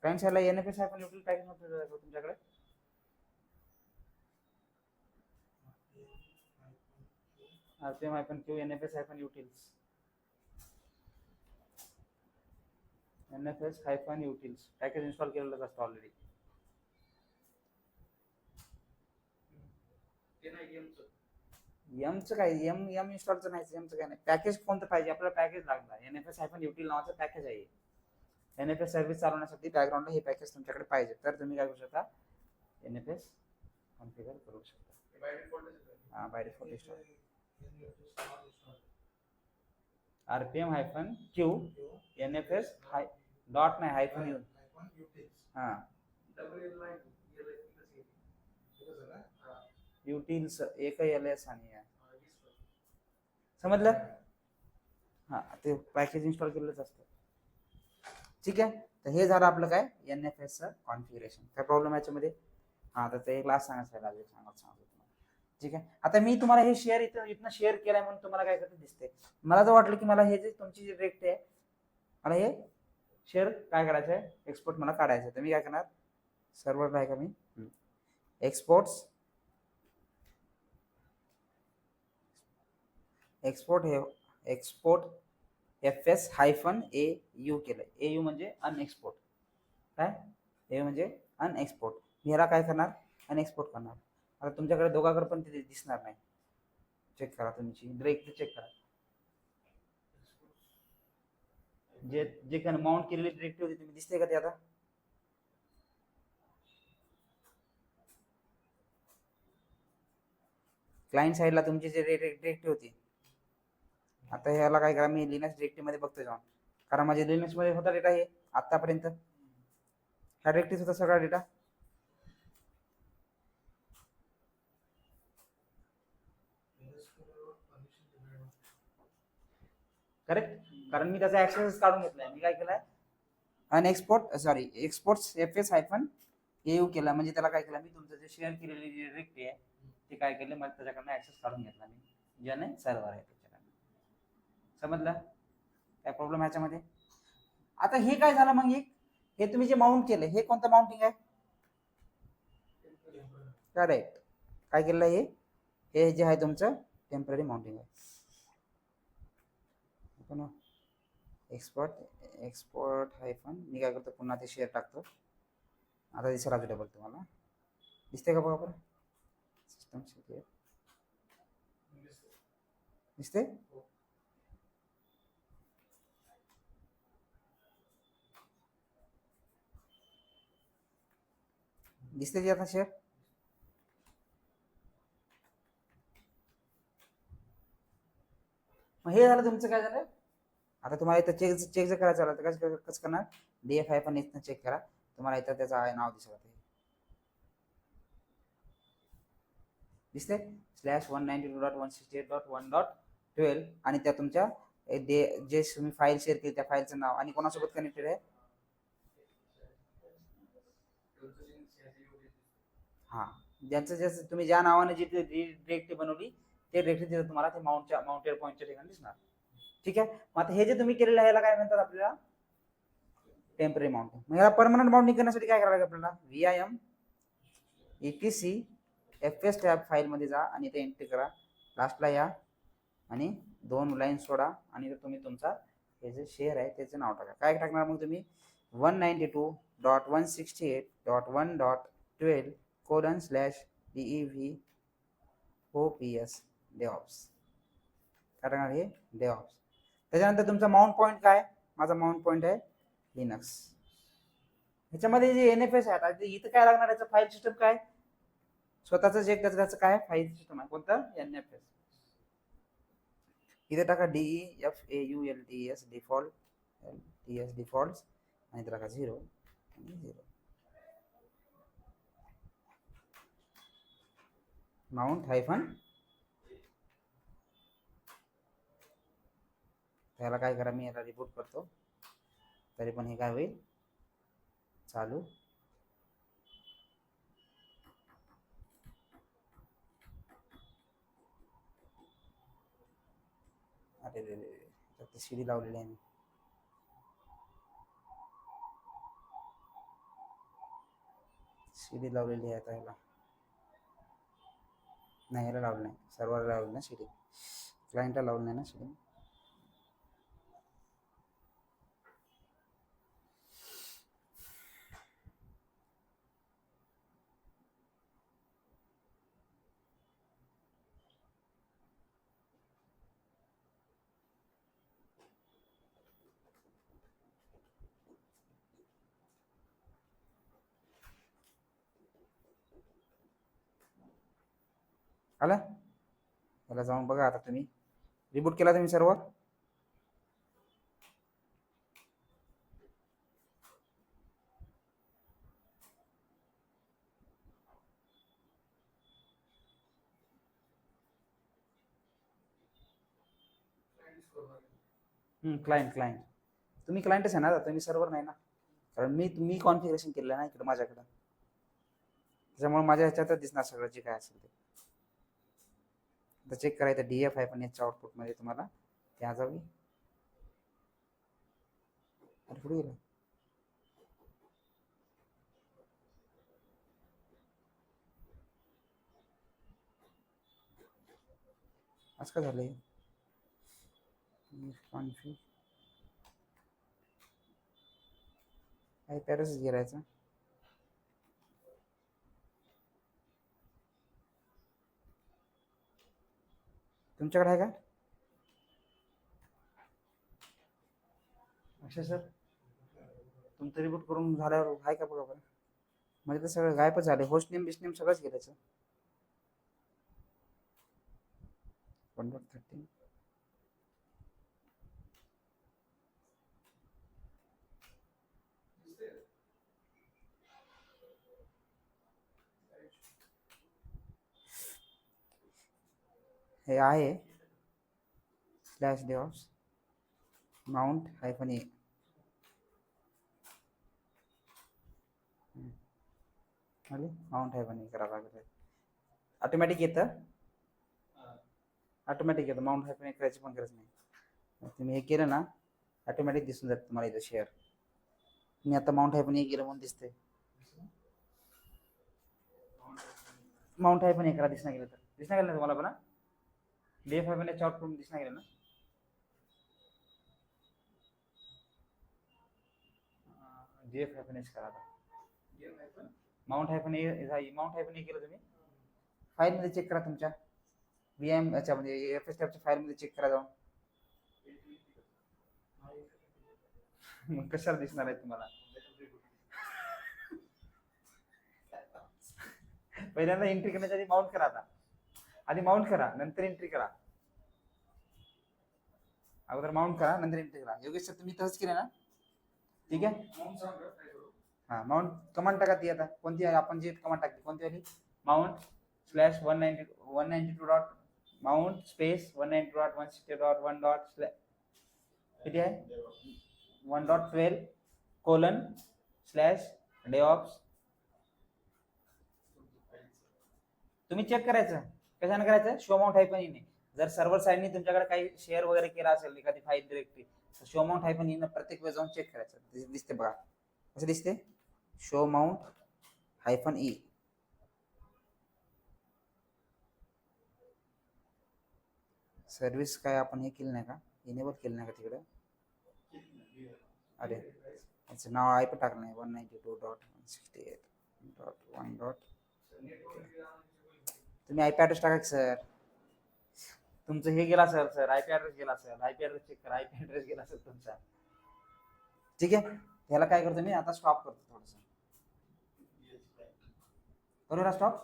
क्लायंट साईडला NFS आहे पण पॅकेज नव्हतं तुमच्याकडे, RPM -Q NFS -utils NFS -utils package install केलेलंच असतं ऑलरेडी. एमचं काय, एम इन्स्टॉलचं नाही, एमचं काय नाही, पॅकेज कोणतं पाहिजे आपल्याला, पॅकेज लागणार. NFS -util नावाचं पॅकेज आहे. NFS सर्व्हिस चालवण्यासाठी बॅकग्राऊंडला हे पॅकेज तुमच्याकडे पाहिजे, तर तुम्ही काय करू शकता, NFS कॉन्फिगर करू शकता. हां by default install RPM -Q NFS dot नाही हायफन येऊन, हां युटिल्स एक LS आणि समजलं. हां ते पॅकेज इन्स्टॉल केलेलंच असतं. ठीक आहे, तर हे झालं आपलं काय NFS चं कॉन्फिगरेशन. काय प्रॉब्लेम याच्यामध्ये, हां तर ते क्लास सांगायचं लागेल, सांगतो. ठीक आहे, आता मी तुम्हाला हे शेअर इथनं शेअर केलंय म्हणून तुम्हाला काय करतं दिसते. मला जर वाटलं की मला हे जे तुमची जी रेट आहे, मला हे शेअर काय करायचं आहे, एक्सपोर्ट मला काढायचं आहे, तर मी काय करणार, सर्व्हरला आहे का मी, एक्सपोर्ट्स, एक्सपोर्ट हे एक्सपोर्ट FS -AU केलंय. AU म्हणजे अनएक्सपोर्ट, काय AU म्हणजे अनएक्सपोर्ट. ह्याला काय करणार, अनएक्सपोर्ट करणार. आता तुमच्याकडे दोघांकडे पण ते दिसणार नाही, चेक करा तुमची डिरेक्टली चेक करा, जे काही माउंट केलेली डिरेक्टरी होती तुम्ही, दिसते का ते आता, क्लायंट साईडला तुमची जे डिरेक्टरी होती. आता ह्याला काय करा, मी लिनक्स डिरेक्टरी मध्ये बघतोय जाऊन, कारण माझे लिनक्स मध्ये होता डेटा हे आतापर्यंत, ह्या डिरेक्टरीत होता सगळा डेटा, करेक्ट. कारण मी त्याचा ऍक्सेस काढून घेतलाय. मी काय केलंय, एक्सपोर्ट्स एफएस हायफन एयू केला. म्हणजे त्याला काय केलं, मी तुमचं जे शेअर केलेली जी डिरेक्टरी आहे ते काय केलं, मला त्याच्याकडनं ऍक्सेस काढून घेतला मी, ज्याने सर्व्हर आहे त्याच्याकडनं. समजलं काय प्रॉब्लेम ह्याच्यामध्ये? आता हे काय झालं मग, हे तुम्ही जे माउंट केलं हे कोणतं माउंटिंग आहे? करेक्ट. काय केलं हे जे आहे तुमचं टेम्पररी माउंटिंग आहे. एक्सपोर्ट हायफन मी काय करतो, पुन्हा ते शेअर टाकतो. आता दिसेल अवेलेबल तुम्हाला, दिसते का बघा बरं? सिस्टम शेअर दिसते? दिसते आता शेअर? मग हे झालं तुमचं. काय झालं आता तुम्हाला इथं चेक जर करायचं झालं तर कसं करणार, डीएफ आय पण इथं चेक करा, तुम्हाला इथं त्याचं नाव दिसत दिसते /192.168.1.12 आणि त्या तुमच्या जे तुम्ही फाईल शेअर केली त्या फाईलचं नाव आणि कोणासोबत कनेक्टेड आहे. हा, ज्याचं तुम्ही ज्या नावाने जी डिरेक्टरी बनवली ते डिरेक्टरी तिथं तुम्हाला ते माउंटेड पॉईंटच्या ठिकाणी दिसणार. ठीक आहे. मग आता हे जे तुम्ही केलेलं आहे याला काय म्हणतात आपल्याला, टेम्पररी माउंटिंग. मग याला परमनंट माउंटिंग करण्यासाठी काय करायला लागेल आपल्याला, VIM etc fs tab file मध्ये जा आणि ते एंट्री करा, लास्टला या आणि 2 लाईन सोडा आणि तुम्ही तुमचा हे जे शेअर आहे त्याचं नाव टाका. काय टाकणार मग तुम्ही, 192.168.1.12:/DEVOPS DevOps. काय टाकणार हे DevOps. त्याच्यानंतर तुमचा माउंट पॉईंट काय, माझा माउंट पॉईंट आहे लिनक्स. ह्याच्यामध्ये जे NFS आहे इथं काय लागणार, याचं फाईल सिस्टम काय, स्वतःच जे त्याचं काय फाईल सिस्टम आहे, कोणतं NFS. इथे टाका DEFAULTS डिफॉल्ट डिफॉल्ट आणि टाका 0 आणि 0. माउंट हायफन त्याला काय करा, मी याला रिपोर्ट करतो तरी पण हे काय होईल चालू. अरे रे रे शिडी लावलेली आहे मी. शिडी लावलेली आहे आता ह्याला, नाही ह्याला लावलं नाही, सर्व्हरला लावली ना शिडी, क्लायंटला लावलं नाही ना शिडी. आला, याला जाऊन बघा आता तुम्ही, रिबूट केला तुम्ही सर्व्हर, क्लायंट तुम्ही क्लायंटच आहे ना, तुम्ही सर्व्हर नाही ना, कारण मी कॉन्फिगरेशन केलं ना इकडे माझ्याकडं, त्याच्यामुळे माझ्या ह्याच्यातच दिसणार सगळं जे काय असेल ते. आता चेक करायचं DF आहे पण याच्या आउटपुट मध्ये तुम्हाला त्या जावी. अरे पुढे गेलं, असं का झालंय, कॉन्फिग काय पॅरेसच गिरायचं. तुमच्याकडे आहे का अक्षय सर, तुमचं रिबूट करून झाल्यावर आहे का बघा बरं. म्हणजे ते सगळं गायबच झाले, होस्ट नेम बिस्ट नेम सगळंच गेल्याचं. 1.13 हे आहे /DevOps माउंट हायफन ए माउंट हायफन ए करावं लागेल. ऑटोमॅटिक येतं, ऑटोमॅटिक येतं. माउंट हायफन ए करायची पण गरज नाही. तुम्ही हे केलं ना ऑटोमॅटिक दिसून जातं तुम्हाला इथं शेअर. मी आता माउंट हायफन ए केलं म्हणून दिसतंय. माउंट हायफन ए करा, दिसणार गेलं तर दिसणार गेलं ना तुम्हाला पण. डीएफ हायफन ए चॉट करून दिसणार गेलं ना. डीएफ हायफन एच करा आता. माउंट हायफन ए, माउंट हायफन ए केलं तुम्ही. फाईल मध्ये चेक करा तुमच्या VM याच्यामध्ये एफ एस टॅबच्या फाईल मध्ये चेक करा जाऊन. मग कशाला दिसणार आहे तुम्हाला. पहिल्यांदा एंट्री करण्याच्या आधी माउंट करा. आता आधी माउंट करा नंतर एंट्री करा. अगोदर माउंट करा नंतर एंट्री करा. योगेश सर तुम्ही तसंच केलं ना. ठीक आहे. हा माउंट कमांड टाका. ती आता कोणती आहे आपण जी कमांड टाकली कोणती आली. Mount slash 192 dot mount space 192 dot 160 dot 1 dot किती आहे 1.12 कोलन स्लॅश डेऑप्स. तुम्ही चेक करायचं कशाने करायचं. Show mount hyphen in. जर सर्व्हर साइडने तुमच्याकडे काही शेअर वगैरे केला असेल एखादी फाईल डिरेक्टरी तर शो माउंट हायफन इन प्रत्येक वेळेस जाऊन चेक करायचं. दिसते बघा कसं दिसते. Show mount hyphen E. Service काय आपण हे केलं नाही का, इनेबल केलं नाही का तिकडं. अरे याचं नाव आय पण टाकलं नाही. 192.168.1. तुम्ही आयपी ॲड्रेस टाका सर. तुमचं हे गेला सर आयपी ॲड्रेस गेला सर. आयपी ॲड्रेस चेक करा. आयपी ॲड्रेस गेला सर तुमचा. ठीक आहे. ह्याला काय करतो मी आता स्टॉप करतो थोडंसं. करूया स्टॉप.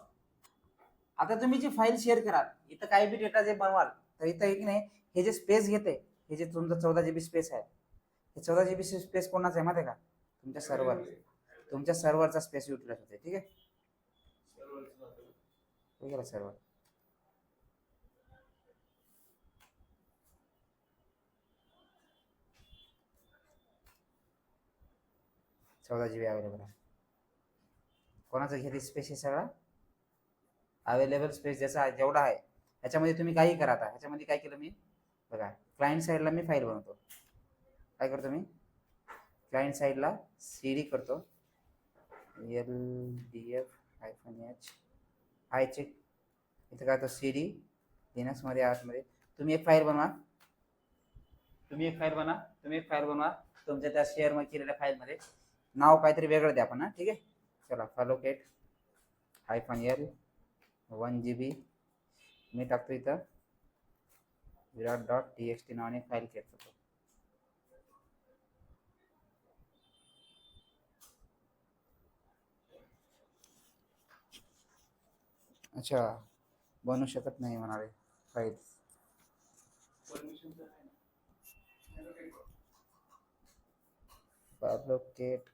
आता तुम्ही जी फाईल शेअर कराल इथं काही बी डेटा जे बनवाल तर इथं एक नाही हे जे स्पेस घेते हे जे तुमचं 14 GB स्पेस आहे हे 14 GB स्पेस कोणाचं आहे माहिती आहे का. तुमच्या सर्व्हरचा स्पेस युटिलाइज होते. ठीक आहे. सर्व्हर 14 GB अवेलेबल आहे. कोणाचं घेते स्पेस हे सगळा अवेलेबल स्पेस ज्याचा जेवढा आहे ह्याच्यामध्ये तुम्ही काही करा. आता ह्याच्यामध्ये काय केलं मी बघा. क्लायंट साईडला मी फाईल बनवतो. काय करतो मी क्लायंट साईडला CD करतो LDF-H आय चेक. इथं काय तो CD लिनक्स मध्ये आतमध्ये तुम्ही एक फाईल बनवा. तुमच्या त्या शेअर मध्ये केलेल्या फाईलमध्ये नाव काहीतरी वेगळं द्या आपण. ठीक आहे. चला फॉलोकेट -L 1 GB मी टाकतो इथं. विराट.txt नावाने फाईल करतो. अच्छा बनवू शकत नाही म्हणाले फाईल. फॉलोकेट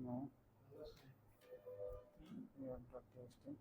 no virat.txt.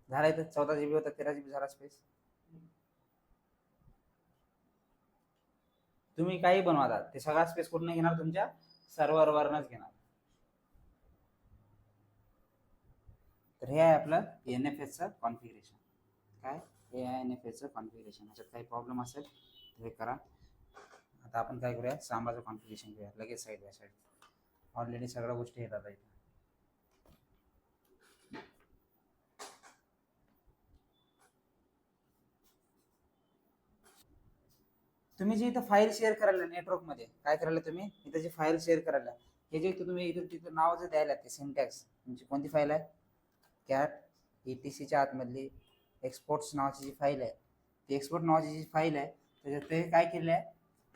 झाला इथं 14 GB होता 13 GB झाला स्पेस. तुम्ही काही बनवा ते सगळा स्पेस कुठून घेणार तुमच्या सर्व्हरवरनच घेणार. तर हे आहे आपलं NFSचं कॉन्फिगरेशन. काय हे आहे NFSचं कॉन्फिगरेशन. ह्याच्यात काही प्रॉब्लेम असेल तर हे करा. आता आपण काय करूया सांबाचं कॉन्फिगरेशन घेऊया लगेच साईड बाय साईड. ऑलरेडी सगळ्या गोष्टी येतात इथं. तुम्ही जे इथं फाईल शेअर करायला नेटवर्कमध्ये काय करायला तुम्ही इथं जी फाईल शेअर करायला हे जे इथं तुम्ही इथं तिथं नाव जे द्यायला ते सिंटॅक्स तुमची कोणती फाईल आहे कॅट ETCच्या आतमधली एक्सपोर्ट्स नावाची जी फाईल आहे ती एक्सपोर्ट नावाची जी फाईल आहे त्याच्यात ते काय केलं आहे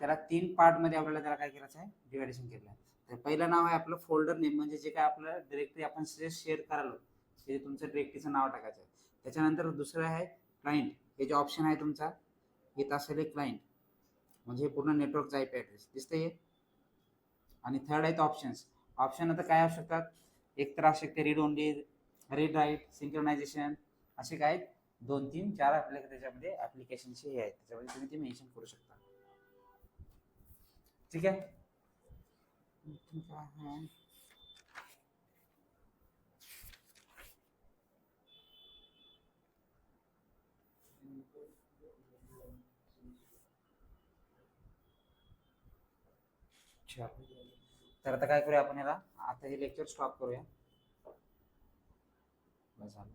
त्याला 3 पार्टमध्ये आपल्याला त्याला काय करायचं आहे डिवायडेशन केलं आहे. तर पहिलं नाव आहे आपलं फोल्डर नेम म्हणजे जे काय आपलं डिरेक्टरी आपण शेअर करायला ते तुमचं डिरेक्टरीचं नाव टाकायचं आहे. त्याच्यानंतर दुसरं आहे क्लायंट हे जे ऑप्शन आहे तुमचा येत असेल एक क्लायंट म्हणजे हे पूर्ण नेटवर्कचा IP ॲड्रेस दिसतंय. आणि थर्ड आहेत ऑप्शन्स. ऑप्शन आता काय असू शकतात एक तर असू शकते read only read write synchronisation असे काय 2-3-4 आपल्याला त्याच्यामध्ये ऍप्लिकेशनचे हे आहेत त्याच्यामध्ये तुम्ही ते मेन्शन करू शकता. ठीक आहे. तर आता काय करूया आपण याला आता हे लेक्चर स्टॉप करूया. बस झालं.